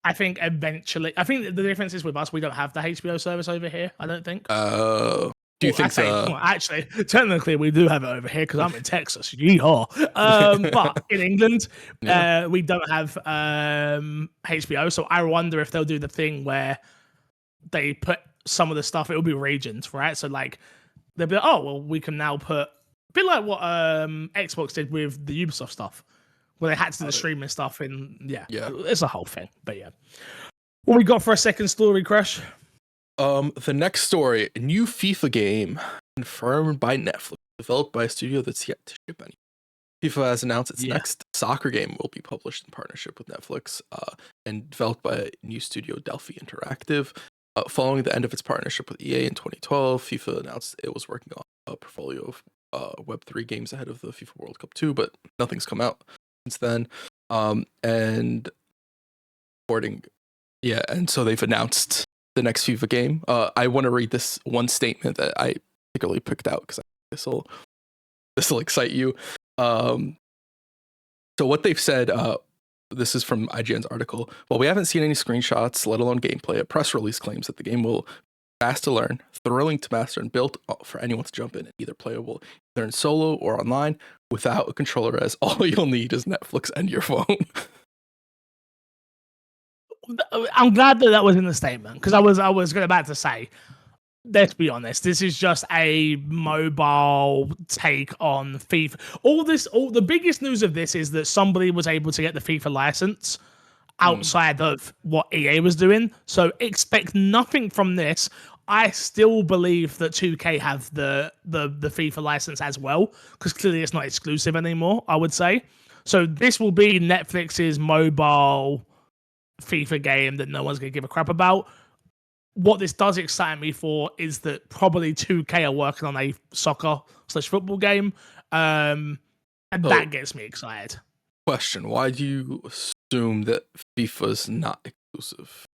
I think eventually. I think the difference is with us, we don't have the HBO service over here. I don't think. Do you think so? Well, actually, technically, we do have it over here because I'm in Texas. Yeehaw! But in England, we don't have HBO. So I wonder if they'll do the thing where they put some of the stuff. It will be regions, right? So like they'll be like, oh well, we can now put a bit like what Xbox did with the Ubisoft stuff. Well, they had to do the streaming stuff, and it's a whole thing. But yeah, what we got for a second story, Crash? The next story: a new FIFA game confirmed by Netflix, developed by a studio that's yet to ship any. FIFA has announced its next soccer game will be published in partnership with Netflix, and developed by a new studio, Delphi Interactive. Following the end of its partnership with EA in 2012, FIFA announced it was working on a portfolio of Web3 games ahead of the FIFA World Cup 2, but nothing's come out since then. And according, yeah, and so they've announced the next FIFA game. I want to read this one statement that I particularly picked out because this will excite you. So what they've said, this is from IGN's article. While we haven't seen any screenshots, let alone gameplay, a press release claims that the game will be fast to learn, thrilling to master, and built for anyone to jump in and either playable either in solo or online without a controller, as all you'll need is Netflix and your phone. I'm glad that was in the statement, because I was about to say, let's be honest, this is just a mobile take on FIFA. The biggest news of this is that somebody was able to get the FIFA license outside of what EA was doing. So expect nothing from this. I still believe that 2K have the FIFA license as well, because clearly it's not exclusive anymore, I would say. So this will be Netflix's mobile FIFA game that no one's going to give a crap about. What this does excite me for is that probably 2K are working on a soccer/football game, and that gets me excited. Question: why do you assume that FIFA's not exclusive?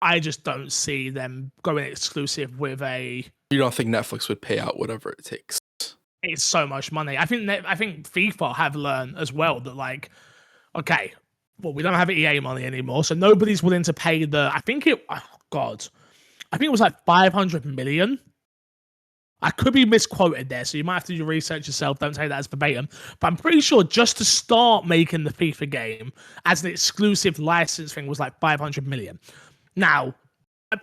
I just don't see them going exclusive with a... You don't think Netflix would pay out whatever it takes? It's so much money. I think FIFA have learned as well that, like, okay, well, we don't have EA money anymore, so nobody's willing to pay I think it was like 500 million. I could be misquoted there, so you might have to do your research yourself. Don't say that as verbatim. But I'm pretty sure just to start making the FIFA game as an exclusive license thing was like 500 million. Now,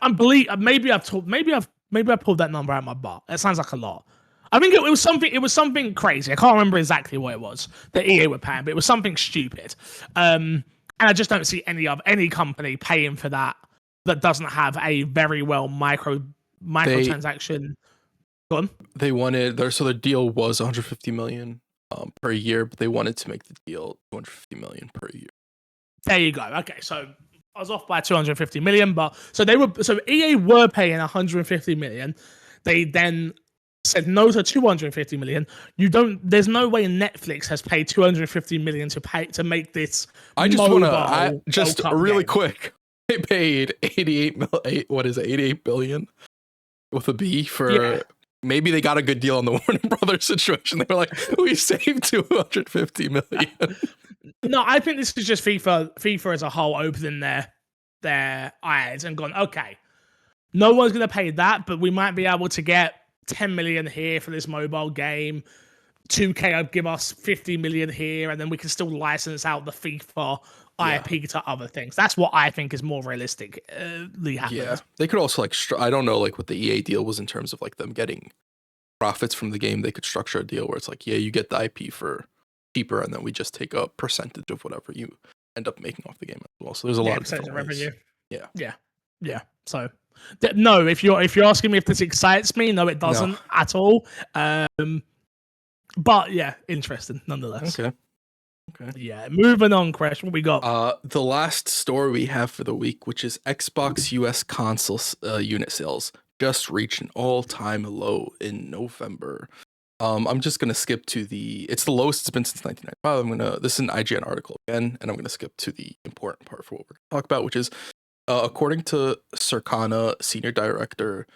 maybe I pulled that number out of my butt. That sounds like a lot. I think it was something crazy. I can't remember exactly what it was that EA were paying, but it was something stupid. And I just don't see any company paying for that doesn't have a very well microtransaction. Go on. They wanted the deal was 150 million per year, but they wanted to make the deal 250 million per year. There you go. Okay, so I was off by 250 million, but so EA were paying 150 million. They then said no to 250 million. There's no way Netflix has paid 250 million to make this. I just really quick. They paid 88 billion with a B for maybe they got a good deal on the Warner Brothers situation. They were like, we saved 250 million. No, I think this is just FIFA as a whole opening their eyes and gone, okay, no one's going to pay that, but we might be able to get 10 million here for this mobile game. 2K will give us 50 million here, and then we can still license out the FIFA IP to other things. That's what I think is more realistically happened. Yeah, they could also I don't know what the EA deal was in terms of like them getting profits from the game. They could structure a deal where it's like, yeah, you get the IP for cheaper, and then we just take a percentage of whatever you end up making off the game as well. So there's a lot of different revenue. Yeah. So no, if you're asking me if this excites me, no, it doesn't at all. But yeah, interesting nonetheless. Okay. Yeah, moving on, Crash. What we got? The last story we have for the week, which is Xbox US console unit sales just reached an all-time low in November. I'm just gonna skip to it's the lowest it's been since 1995. This is an IGN article again, and I'm gonna skip to the important part for what we're gonna talk about, which is according to Circana senior director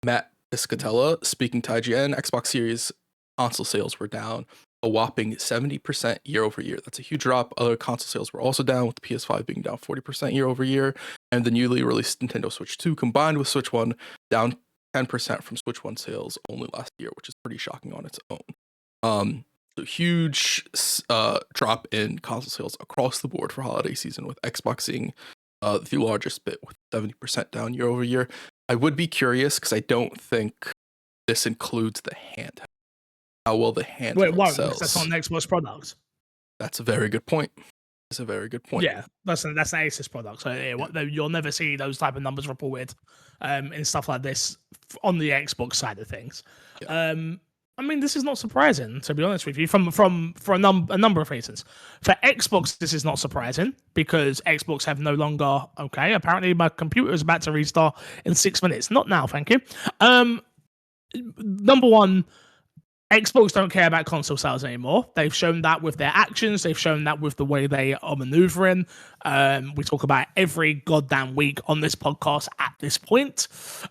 Matt Piscatella speaking to IGN, Xbox Series console sales were down a whopping 70% year over year. That's a huge drop. Other console sales were also down, with the PS5 being down 40% year over year, and the newly released Nintendo Switch 2 combined with Switch 1 down 10% from Switch 1 sales only last year, which is pretty shocking on its own. So huge drop in console sales across the board for holiday season, with Xbox seeing the largest bit with 70% down year over year. I would be curious, because I don't think this includes the handheld. How well the handheld Wait, why? sells. That's on Xbox products. That's a very good point. Yeah, that's an Asus product. So you'll never see those type of numbers reported in stuff like this on the Xbox side of things. Yeah. I mean, this is not surprising, to be honest with you, for a number of reasons. For Xbox, this is not surprising because Xbox have no longer. Okay, apparently my computer is about to restart in 6 minutes. Not now, thank you. number one, Xbox don't care about console sales anymore. They've shown that with their actions. They've shown that with the way they are maneuvering. We talk about every goddamn week on this podcast at this point.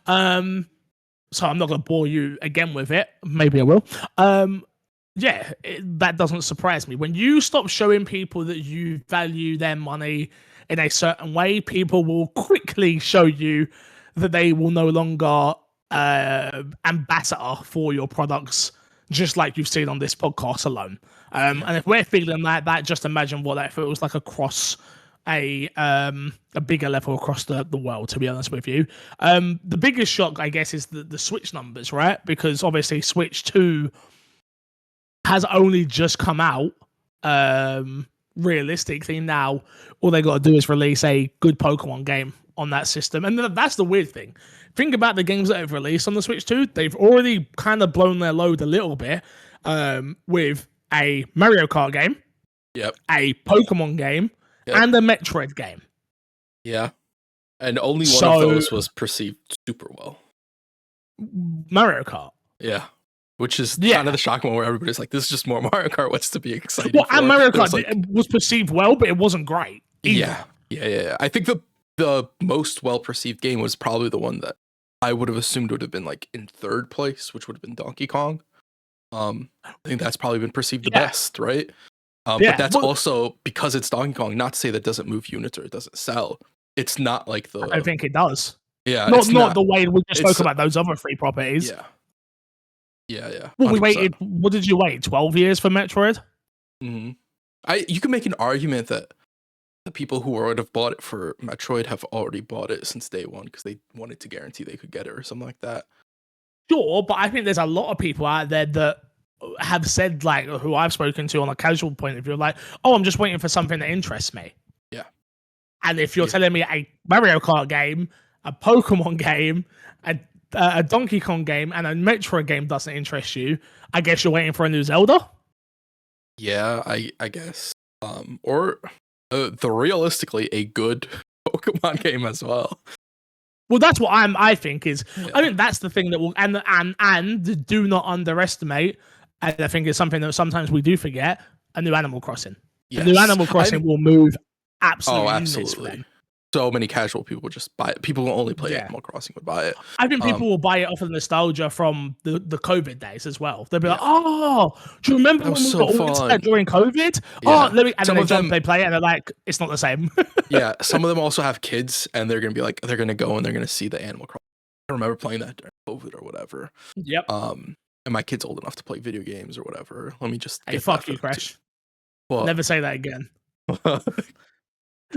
So I'm not going to bore you again with it. Maybe I will. That doesn't surprise me. When you stop showing people that you value their money in a certain way, people will quickly show you that they will no longer ambassador for your products, just like you've seen on this podcast alone. And if we're feeling like that, just imagine what that feels like across a bigger level across the world, to be honest with you. The biggest shock, I guess, is the Switch numbers, right? Because obviously Switch 2 has only just come out. Realistically, now all they got to do is release a good Pokemon game on that system. And that's the weird thing. Think about the games that have released on the Switch 2. They've already kind of blown their load a little bit with a Mario Kart game, a Pokemon game, and a Metroid game. Yeah. And only one of those was perceived super well. Mario Kart. Yeah. Which is kind of the shocking one where everybody's like, this is just more Mario Kart. What's to be excited for? And Mario Kart was perceived well, but it wasn't great either. Yeah. I think the most well-perceived game was probably the one that I would have assumed would have been like in third place, which would have been Donkey Kong. I think that's probably been perceived the best, right? But that's also because it's Donkey Kong, not to say that doesn't move units or it doesn't sell. It's not like I think it does. Yeah. Not the way we just spoke about those other three properties. Yeah. Well, we waited. What did you wait? 12 years for Metroid? Mm-hmm. You can make an argument that the people who would have bought it for Metroid have already bought it since day one because they wanted to guarantee they could get it or something like that. Sure, but I think there's a lot of people out there that have said, like, who I've spoken to on a casual point of view, like, oh, I'm just waiting for something that interests me. Yeah. And if you're telling me a Mario Kart game, a Pokemon game, a Donkey Kong game, and a Metroid game doesn't interest you, I guess you're waiting for a new Zelda? Yeah, I guess. Or realistically a good Pokemon game as well. Well, that's what I think is. I think that's the thing that will and do not underestimate. And I think it's something that sometimes we do forget. A new Animal Crossing. Yes. A new Animal Crossing will move absolutely. Oh, absolutely. So many casual people just buy it. People who only play Animal Crossing would buy it. I think people will buy it off of the nostalgia from the COVID days as well. They'll be like, "Oh, do you remember when we got all internet during COVID? Yeah. Oh, let me." And then they play it and they're like, "It's not the same." Yeah, some of them also have kids, and they're gonna be like, they're gonna go and they're gonna see the Animal Crossing. I remember playing that during COVID or whatever. Yep. And my kid's old enough to play video games or whatever. Let me just. Hey, fuck you, Crash. Well, never say that again.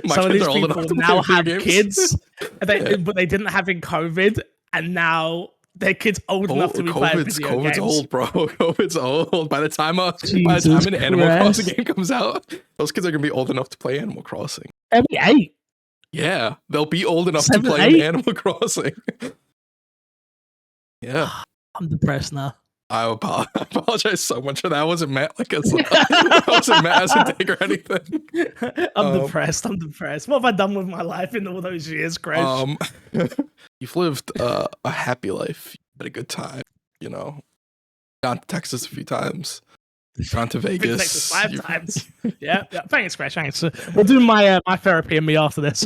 Some of these people now have kids, but they didn't have in COVID, and now their kids old enough to be playing video games. COVID's old, bro. COVID's old. By the time an Animal Crossing game comes out, those kids are gonna be old enough to play Animal Crossing. 78. Yeah, they'll be old enough to play Animal Crossing. Yeah, I'm depressed now. I apologize so much for that. I wasn't meant as a dig or anything. I'm depressed. What have I done with my life in all those years, Crash? You've lived a happy life. You had a good time. You know, gone to Texas a few times. Gone to Vegas. Texas 5 times. Yeah. Thanks, Crash. Thanks. We'll do my therapy and me after this.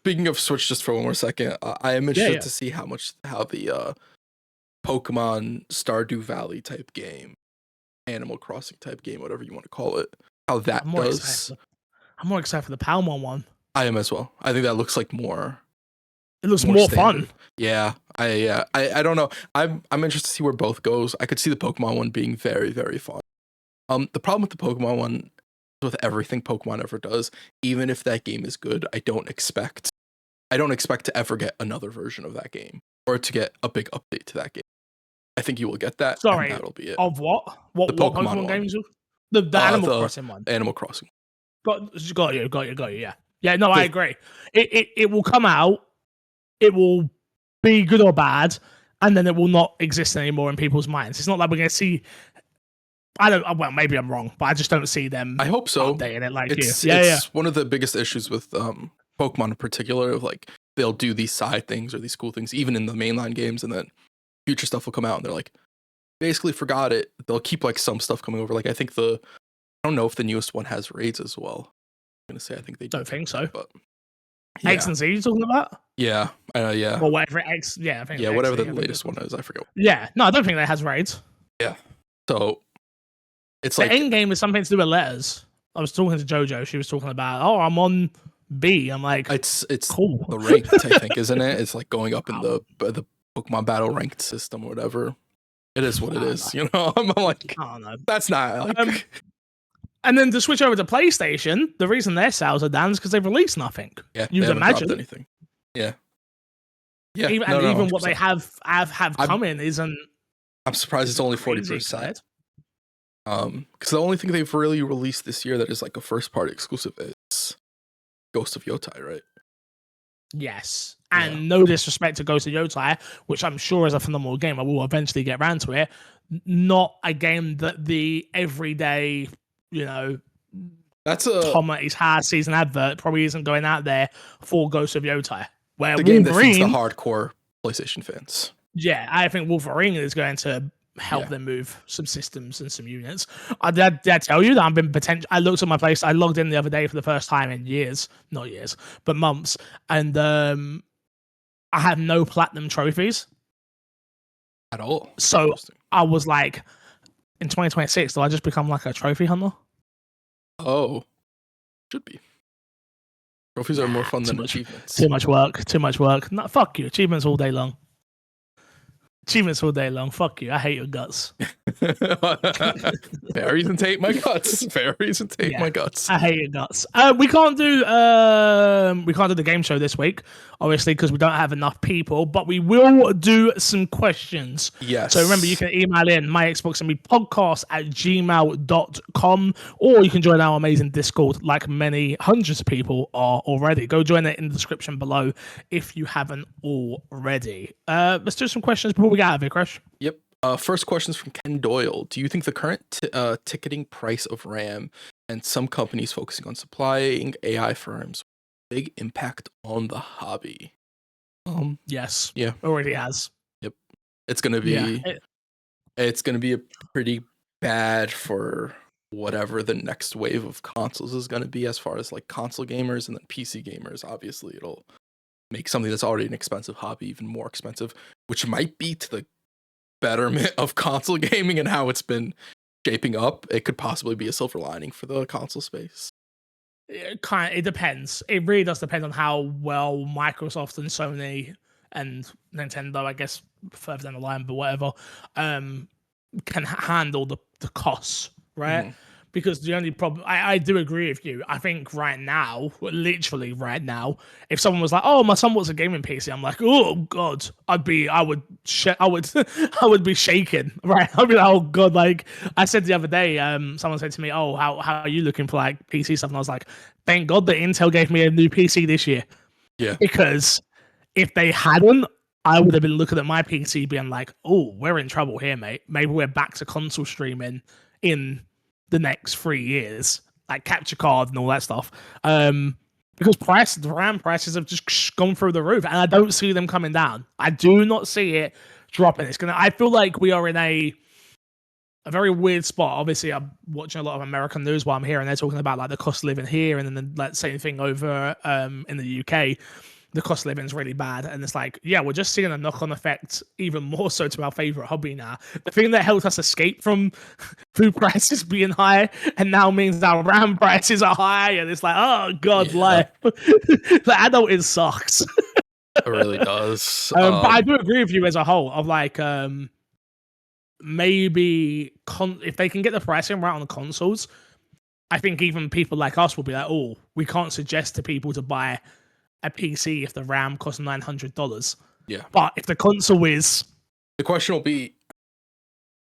Speaking of Switch, just for one more second, I am interested to see how the Pokemon Stardew Valley type game, Animal Crossing type game, whatever you want to call it, how that does. I'm more excited for the Palmon one. I am as well. I think that looks like more. It looks more fun. Yeah, I don't know. I'm interested to see where both goes. I could see the Pokemon one being very, very fun. The problem with the Pokemon one, with everything Pokemon ever does, even if that game is good, I don't expect to ever get another version of that game or to get a big update to that game. I think you will get that. Sorry, and that'll be it. Of what? What Pokemon games? The Animal Crossing one. Animal Crossing. Got you. Yeah. No, I agree. It will come out. It will be good or bad, and then it will not exist anymore in people's minds. It's not like we're going to see. Well, maybe I'm wrong, but I just don't see them. I hope so. Updating it like it's one of the biggest issues with Pokemon in particular. Of like, they'll do these side things or these cool things, even in the mainline games, and then future stuff will come out, and they're like, basically forgot it. They'll keep like some stuff coming over. Like I think I don't know if the newest one has raids as well. I'm gonna say I think they don't think so. but X and Z you're talking about? Yeah. Or whatever X. Yeah, I think. Yeah, X, whatever the I latest one is, I forget. Yeah, no, I don't think that has raids. Yeah. So it's the like end game is something to do with letters. I was talking to JoJo. She was talking about, oh, I'm on B. I'm like, it's cool. the ranked, I think, isn't it? It's like going up in the Pokemon battle ranked system or whatever. It is what it is, you know. I'm like, I don't know. That's not like. And then to switch over to PlayStation, the reason their sales are down is because they've released nothing. Yeah, you'd imagine anything. Yeah. Yeah. Even what they have coming isn't. I'm surprised it's only 40%. Because the only thing they've really released this year that is like a first party exclusive is Ghost of Yotai, right? Yes. And no disrespect to Ghost of Yotai, which I'm sure is a phenomenal game. I will eventually get around to it. Not a game that the everyday, that's a Tom at his house season advert probably isn't going out there for Ghost of Yotai. Where the game that feeds the hardcore PlayStation fans. Yeah, I think Wolverine is going to help them move some systems and some units. Did I tell you that I've been I looked at my place. I logged in the other day for the first time in not years, but months, and I have no platinum trophies at all. So I was like, in 2026, do I just become like a trophy hunter? Oh, should be. Trophies are more fun than achievements. Too much work. No, fuck you. Achievements all day long. Fuck you. I hate your guts. Fair reason to hate my guts. My guts. I hate your guts. We can't do the game show this week, obviously, because we don't have enough people, but we will do some questions. Yes. So remember, you can email in myxboxandmepodcast@gmail.com, or you can join our amazing Discord like many hundreds of people are already. Go join it in the description below if you haven't already. Let's do some questions before we get out of here, Crash. Yep. First question is from Ken Doyle. Do you think the current ticketing price of RAM and some companies focusing on supplying AI firms big impact on the hobby? Yes. Yeah. Already has. Yep. It's gonna be it's gonna be a pretty bad for whatever the next wave of consoles is gonna be, as far as like console gamers and then PC gamers. Obviously, it'll make something that's already an expensive hobby even more expensive, which might be to the betterment of console gaming and how it's been shaping up. It could possibly be a silver lining for the console space. It depends. It really does depend on how well Microsoft and Sony and Nintendo, I guess further down the line, but whatever, can handle the costs, right? Mm-hmm. Because the only problem, I do agree with you. I think literally right now, if someone was like, "Oh, my son wants a gaming PC," I'm like, "Oh God," I would be shaking, right? I'd be like, "Oh God!" Like I said the other day, someone said to me, "Oh, how are you looking for like PC stuff?" And I was like, "Thank God that Intel gave me a new PC this year." Yeah, because if they hadn't, I would have been looking at my PC being like, "Oh, we're in trouble here, mate. Maybe we're back to console streaming in the next 3 years, like capture card and all that stuff." Because the RAM prices have just gone through the roof, and I don't see them coming down. I do not see it dropping. I feel like we are in a very weird spot. Obviously, I'm watching a lot of American news while I'm here, and they're talking about like the cost of living here, and then the same thing over in the UK. The cost of living is really bad, and it's like, yeah, we're just seeing a knock-on effect even more so to our favorite hobby now. The thing that helped us escape from food prices being high and now means our RAM prices are high, and it's like, oh God, life. The adult sucks. It really does. But I do agree with you as a whole of like maybe if they can get the pricing right on the consoles, I think even people like us will be like, oh, we can't suggest to people to buy a PC if the RAM costs $900. Yeah. But if the console is... The question will be,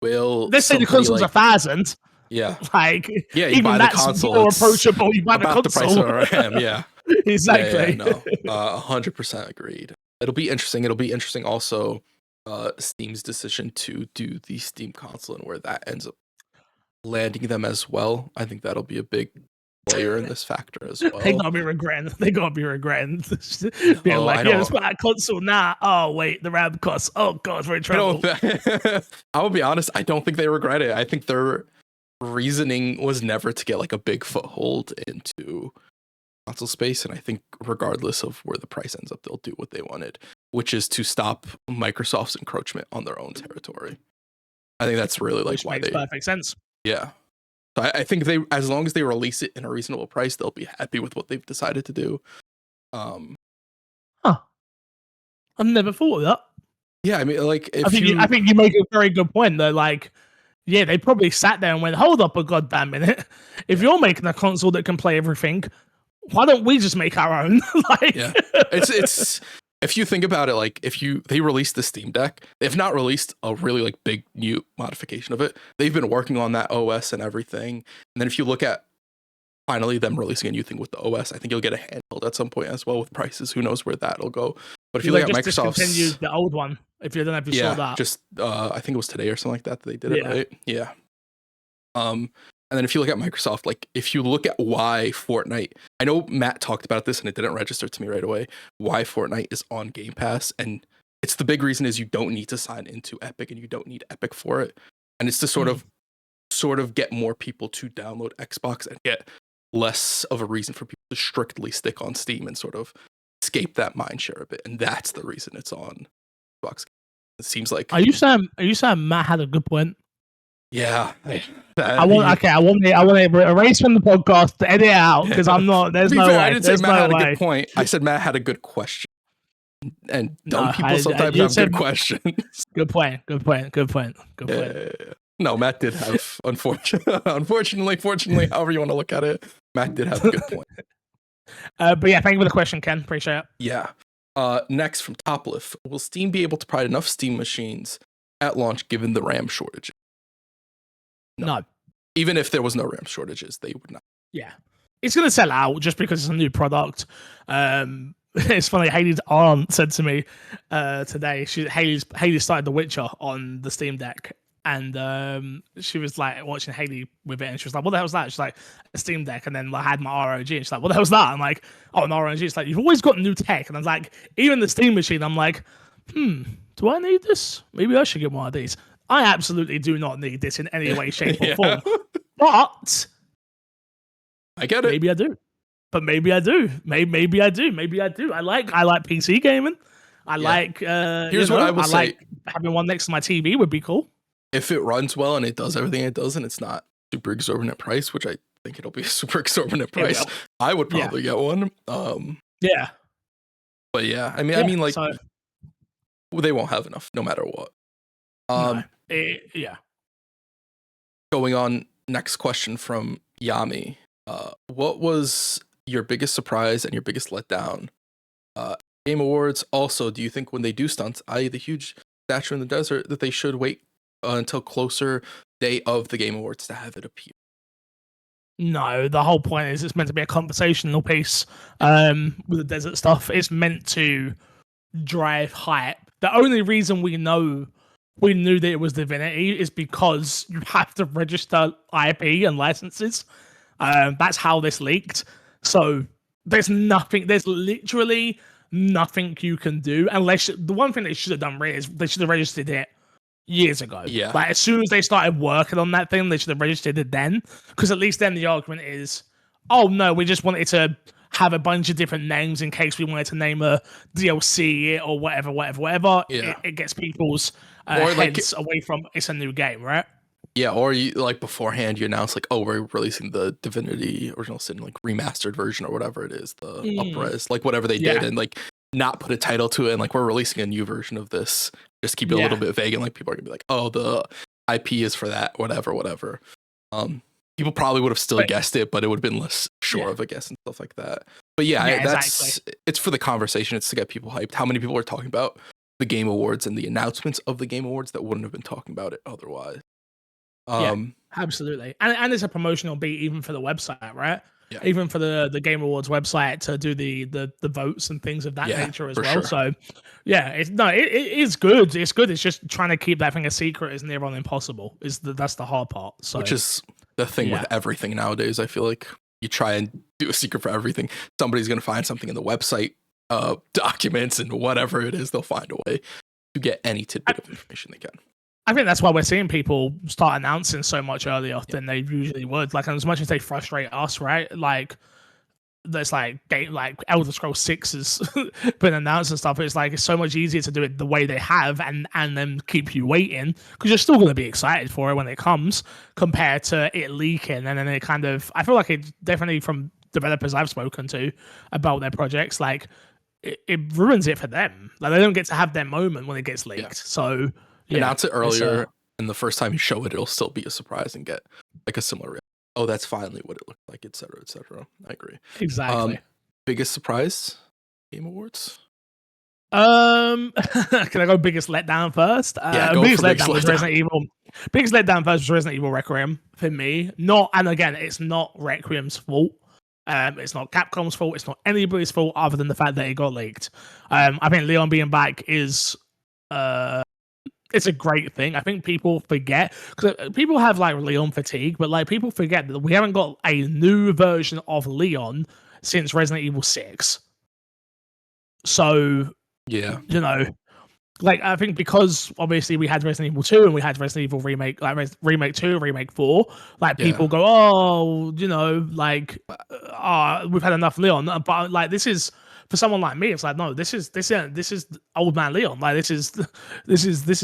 let's say the console's like, $1,000. Yeah. Like, yeah, you even buy that's the console, more approachable. You buy the console. The price of RAM, yeah. Exactly. Yeah, no, 100% agreed. It'll be interesting. It'll be interesting also Steam's decision to do the Steam console and where that ends up landing them as well. I think that'll be a big player in this factor as well. They gotta be regretting. They gotta be regretting being like, yeah, let's buy a console now. Oh wait, the RAM costs. Oh god, we're in trouble. I will be honest. I don't think they regret it. I think their reasoning was never to get like a big foothold into console space, and I think regardless of where the price ends up, they'll do what they wanted, which is to stop Microsoft's encroachment on their own territory. I think that's really like which why makes perfect sense. Yeah. So I think they, as long as they release it in a reasonable price, they'll be happy with what they've decided to do. Huh. I've never thought of that. Yeah, I mean, like, I think you make a very good point though. Like, yeah, they probably sat there and went, "Hold up a goddamn minute! If you're making a console that can play everything, why don't we just make our own?" Like, yeah, it's if you think about it, like they released the Steam Deck, they've not released a really like big new modification of it. They've been working on that OS and everything. And then if you look at finally them releasing a new thing with the OS, I think you'll get a handheld at some point as well with prices. Who knows where that'll go? But if you look at Microsoft's, discontinued the old one. If you don't know if you saw that, just I think it was today or something like that they did it, right? Yeah. And then if you look at Microsoft, like if you look at why Fortnite, I know Matt talked about this and it didn't register to me right away, why Fortnite is on Game Pass. And it's the big reason is you don't need to sign into Epic and you don't need Epic for it. And it's to sort of get more people to download Xbox and get less of a reason for people to strictly stick on Steam and sort of escape that mindshare a bit. And that's the reason it's on Xbox. It seems like. Are you saying Matt had a good point? Yeah, I want to erase from the podcast to edit it out because I'm not. There's no way. I didn't say Matt had a good point. I said Matt had a good question, and dumb people sometimes have good questions. Good point. No, Matt did have unfortunately, fortunately, however you want to look at it, Matt did have a good point. But yeah, thank you for the question, Ken. Appreciate it. Yeah. Next from Toplift, will Steam be able to provide enough Steam machines at launch given the RAM shortage? No. Even if there was no RAM shortages, they would not. Yeah. It's going to sell out just because it's a new product. It's funny, Haley's aunt said to me today, Haley started The Witcher on the Steam Deck. And she was like watching Haley with it, and she was like, "What the hell was that?" She's like, "A Steam Deck." And then I had my ROG, and she's like, "What the hell was that?" I'm like, "Oh, an ROG." It's like, "You've always got new tech." And I was like, even the Steam machine, I'm like, do I need this? Maybe I should get one of these. I absolutely do not need this in any way, shape, or form. But I get it. Maybe I do. But maybe I do. Maybe I do. Maybe I do. I like PC gaming. I like. Here's what I will say. Like having one next to my TV would be cool. If it runs well and it does everything it does, and it's not super exorbitant price, which I think it'll be a super exorbitant price, I would probably get one. Yeah. But yeah, I mean, like, they won't have enough no matter what. Yeah. Going on, next question from Yami. What was your biggest surprise and your biggest letdown? Game Awards. Also, do you think when they do stunts, i.e. the huge statue in the desert, that they should wait until closer day of the Game Awards to have it appear? No, the whole point is it's meant to be a conversational piece with the desert stuff. It's meant to drive hype. The only reason we knew that it was Divinity is because you have to register IP and licenses. That's how this leaked. So there's literally nothing you can do unless the one thing they should have done really is they should have registered it years ago. Yeah. Like as soon as they started working on that thing, they should have registered it then. Because at least then the argument is, oh no, we just wanted to have a bunch of different names in case we wanted to name a DLC or whatever. Yeah. It gets people's heads away from it's a new game, right? Yeah, or you like beforehand you announce like, oh, we're releasing the Divinity Original Sin like remastered version or whatever it is, the upres, like whatever they did, and like not put a title to it, and like we're releasing a new version of this. Just keep it a little bit vague, and like people are gonna be like, oh, the IP is for that, whatever. People probably would have still guessed it, but it would have been less sure of a guess and stuff like that. But it's for the conversation. It's to get people hyped. How many people are talking about the Game Awards and the announcements of the Game Awards that wouldn't have been talking about it otherwise? Absolutely. And it's a promotional beat even for the website, right? Yeah. Even for the Game Awards website to do the votes and things of that nature as well. Sure. So yeah, it is good. It's good. It's just trying to keep that thing a secret is near on impossible. That's the hard part. So which is the thing with everything nowadays, I feel like. you try and do a secret for everything, somebody's going to find something in the website documents and whatever it is, they'll find a way to get any tidbit of information they can. I think that's why we're seeing people start announcing so much earlier than they usually would. Like, as much as they frustrate us, right? Like, there's like Elder Scrolls 6 has been announced and stuff. It's like it's so much easier to do it the way they have and then keep you waiting because you're still going to be excited for it when it comes compared to it leaking and then it kind of. I feel like it definitely from developers I've spoken to about their projects, like it ruins it for them. Like they don't get to have their moment when it gets leaked. Yeah. So announce it earlier, and the first time you show it, it'll still be a surprise and get like a similar reaction. Oh, that's finally what it looked like, etc., etc. I agree. Exactly. Biggest surprise? Game Awards? Can I go biggest letdown first? Yeah, go biggest for letdown was Resident Evil. Biggest letdown first was Resident Evil Requiem for me. And again, it's not Requiem's fault. It's not Capcom's fault. It's not anybody's fault other than the fact that it got leaked. I think Leon being back is it's a great thing. I think people forget because people have like Leon fatigue, but like people forget that we haven't got a new version of Leon since Resident Evil 6. So yeah, like I think because obviously we had Resident Evil 2 and we had Resident Evil remake, like remake 2, remake 4. Like people go, oh, like we've had enough Leon, but like this is. For someone like me, it's like no. This is old man Leon. Like this is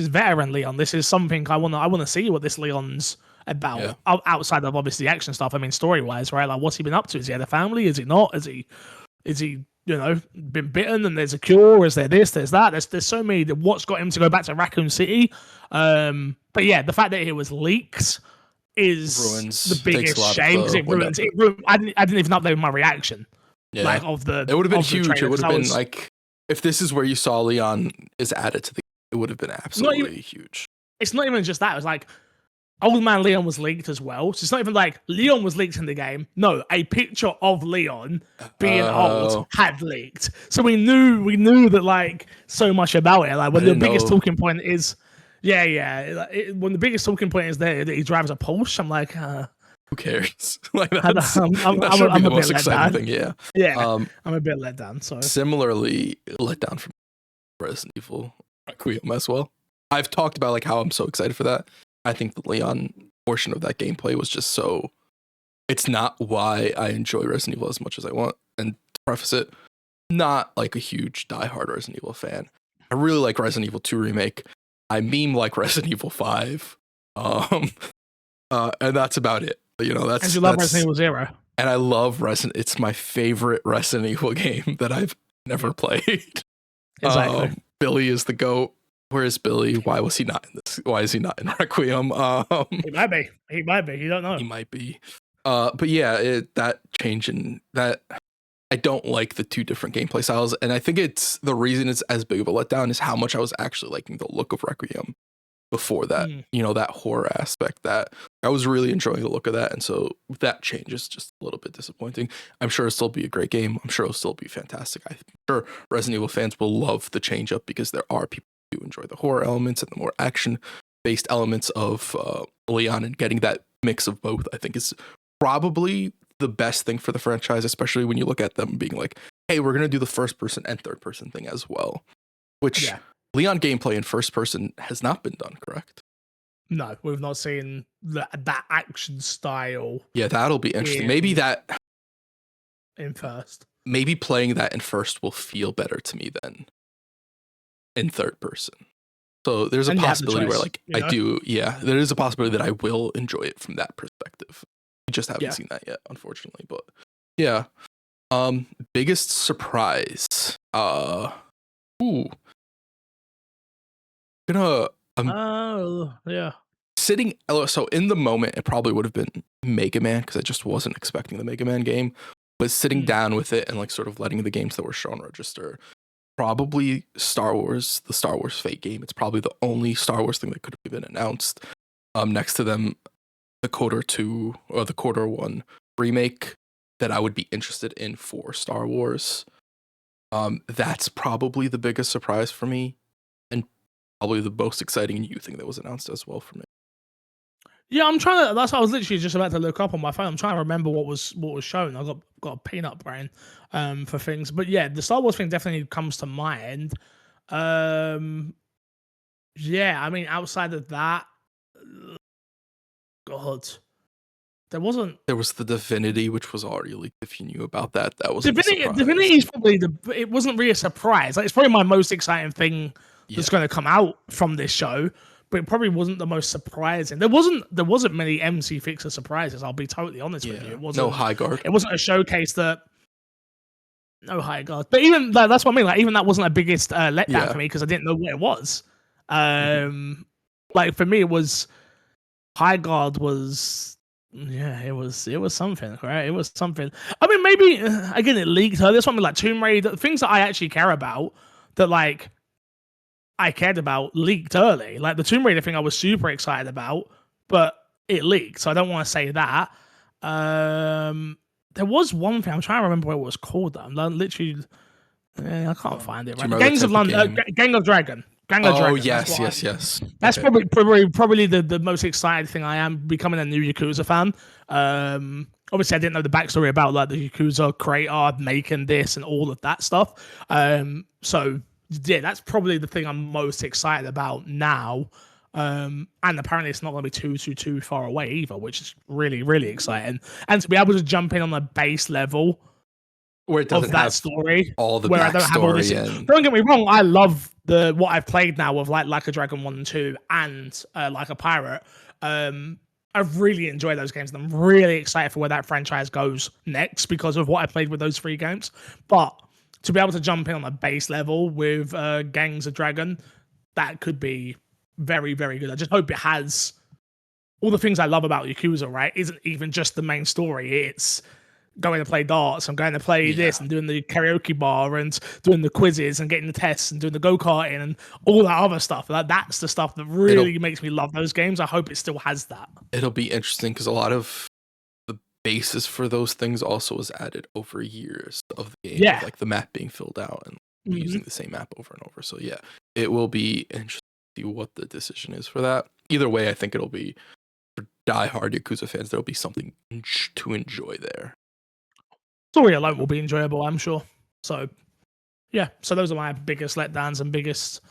veteran Leon. This is something I want to see what this Leon's about outside of obviously action stuff. I mean, story wise, right? Like what's he been up to? Is he had a family? Is he not? Is he been bitten and there's a cure? Is there this? There's that. There's so many. What's got him to go back to Raccoon City? But yeah, the fact that it was leaked is the biggest shame because it ruins. I didn't even upload my reaction. Yeah, like it would have been huge. It would have been like if this is where you saw Leon is added to the. It would have been absolutely huge. It's not even just that. It was like old man Leon was leaked as well. So it's not even like Leon was leaked in the game. No, a picture of Leon being old had leaked. So we knew that like so much about it. Like when the biggest talking point is, when the biggest talking point is there that he drives a Porsche. I'm like. Who cares? Like I'm the most exciting thing. I'm a bit let down. So similarly, let down from Resident Evil Requiem as well. I've talked about like how I'm so excited for that. I think the Leon portion of that gameplay was just so. It's not why I enjoy Resident Evil as much as I want. And to preface it, not like a huge diehard Resident Evil fan. I really like Resident Evil 2 remake. I meme like Resident Evil 5. And that's about it. That's and you love Resident Evil 0. And I love Resident. It's my favorite Resident Evil game that I've never played. Exactly. Billy is the GOAT. Where is Billy? Why was he not in this? Why is he not in Requiem? He might be. You don't know. He might be. But yeah, that change in that. I don't like the two different gameplay styles, and I think it's the reason it's as big of a letdown is how much I was actually liking the look of Requiem. Before that, that horror aspect that I was really enjoying the look of that. And so that change is just a little bit disappointing. I'm sure it'll still be a great game. I'm sure it'll still be fantastic. I'm sure Resident Evil fans will love the change up because there are people who enjoy the horror elements and the more action based elements of Leon, and getting that mix of both, I think is probably the best thing for the franchise, especially when you look at them being like, hey, we're going to do the first person and third person thing as well, which Leon gameplay in first person has not been done, correct? No, we've not seen that action style. Yeah, that'll be interesting. Maybe that in first. Maybe playing that in first will feel better to me than in third person. So there's a possibility where there is a possibility that I will enjoy it from that perspective. We just haven't seen that yet, unfortunately. But yeah. Biggest surprise. Sitting so in the moment it probably would have been Mega Man because I just wasn't expecting the Mega Man game, but sitting down with it and like sort of letting the games that were shown register, probably the Star Wars Fate game. It's probably the only Star Wars thing that could have been announced. Next to them, the KOTOR 2 or the KOTOR 1 remake that I would be interested in for Star Wars. That's probably the biggest surprise for me. Probably the most exciting new thing that was announced as well for me. Yeah, I'm trying to. That's what I was literally just about to look up on my phone. I'm trying to remember what was shown. I got a peanut brain for things, but yeah, the Star Wars thing definitely comes to mind. Yeah, I mean, outside of that, God, there wasn't. There was the Divinity, which was already leaked. If you knew about that, that wasn't a surprise. Divinity is probably it wasn't really a surprise. Like, it's probably my most exciting thing that's going to come out from this show, but it probably wasn't the most surprising. There wasn't many MC Fixer surprises. I'll be totally honest with you. It wasn't no high guard. It wasn't a showcase that. No high guard, but even that's what I mean. Like, even that wasn't a biggest letdown for me because I didn't know what it was. Like, for me, it was high guard was. Yeah, it was something, right? It was something. I mean, maybe again it leaked. There's something like Tomb Raider, things that I actually care about, that like I cared about, leaked early. Like the Tomb Raider thing, I was super excited about, but it leaked, so I don't want to say that. There was one thing I'm trying to remember what it was called. Though. I'm literally, I can't find it. Right, Gangs of London, Gang of Dragon. Oh, yes. That's probably the most excited thing I am, becoming a new Yakuza fan. Obviously, I didn't know the backstory about like the Yakuza creator making this and all of that stuff. So yeah, that's probably the thing I'm most excited about now. And apparently, it's not going to be too far away either, which is really, really exciting. And to be able to jump in on a base level where it doesn't of that have story, all the where I don't have all this. Don't get me wrong, I love what I've played now of like a Dragon 1 and 2 and like a Pirate. I've really enjoyed those games, and I'm really excited for where that franchise goes next because of what I played with those 3 games. But to be able to jump in on a base level with Gangs of Dragon, that could be very, very good. I just hope it has all the things I love about Yakuza, right? Isn't even just the main story. It's going to play darts, I'm going to play this and doing the karaoke bar and doing the quizzes and getting the tests and doing the go-karting and all that other stuff. That's the stuff that really makes me love those games. I hope it still has that. It'll be interesting because a lot of the basis for those things also was added over years of the game. Yeah. Like the map being filled out and using the same map over and over. So yeah, it will be interesting to see what the decision is for that. Either way, I think it'll be, for diehard Yakuza fans, there'll be something to enjoy there. Story alone will be enjoyable, I'm sure. So, yeah. So those are my biggest letdowns and biggest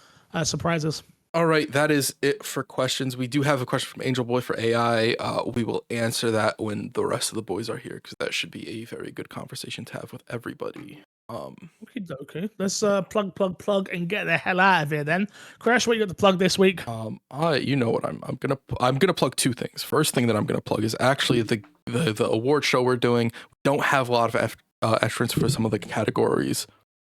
surprises. All right, that is it for questions. We do have a question from Angel Boy for AI. We will answer that when the rest of the boys are here, because that should be a very good conversation to have with everybody. Okay. Let's plug and get the hell out of here then. Crash, what you got to plug this week? You know what I'm gonna plug 2 things. First thing that I'm gonna plug is actually the award show we're doing. We don't have a lot of entrants for some of the categories.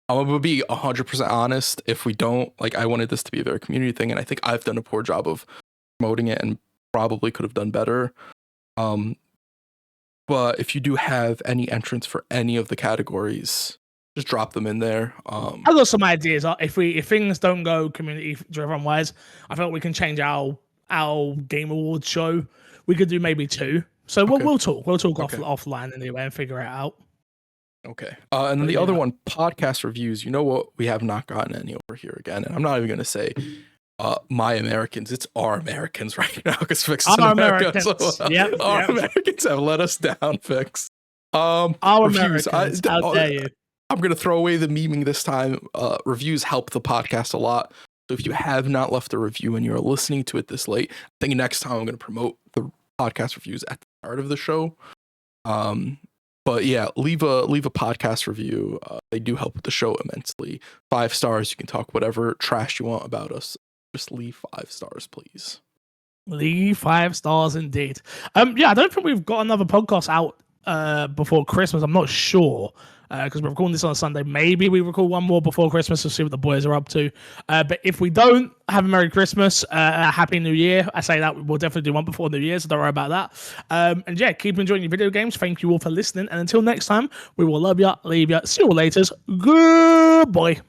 I'm gonna be 100% honest. If we don't, like, I wanted this to be a very community thing, and I think I've done a poor job of promoting it and probably could have done better. But if you do have any entrants for any of the categories, just drop them in there. I've got some ideas. If things don't go community driven wise, I feel like we can change our Game Awards show. We could do maybe 2. So we'll talk offline anyway and figure it out. Okay. And then the other one, podcast reviews. You know what? We have not gotten any over here again. And I'm not even going to say my Americans. It's our Americans right now, because Fix is in America. So, our Americans have let us down, Fix. Our reviews. Americans, how dare you? I'm going to throw away the memeing this time. Reviews help the podcast a lot. So if you have not left a review and you're listening to it this late, I think next time I'm going to promote the podcast reviews at the start of the show. But yeah, leave a podcast review. They do help with the show immensely. 5 stars. You can talk whatever trash you want about us. Just leave 5 stars, please. Leave 5 stars indeed. Yeah, I don't think we've got another podcast out before Christmas. I'm not sure. Because we're recording this on a Sunday. Maybe we record one more before Christmas to see what the boys are up to. But if we don't, have a Merry Christmas, a Happy New Year. I say that we'll definitely do one before New Year, so don't worry about that. And yeah, keep enjoying your video games. Thank you all for listening. And until next time, we will love ya, leave ya. See you all later. Goodbye.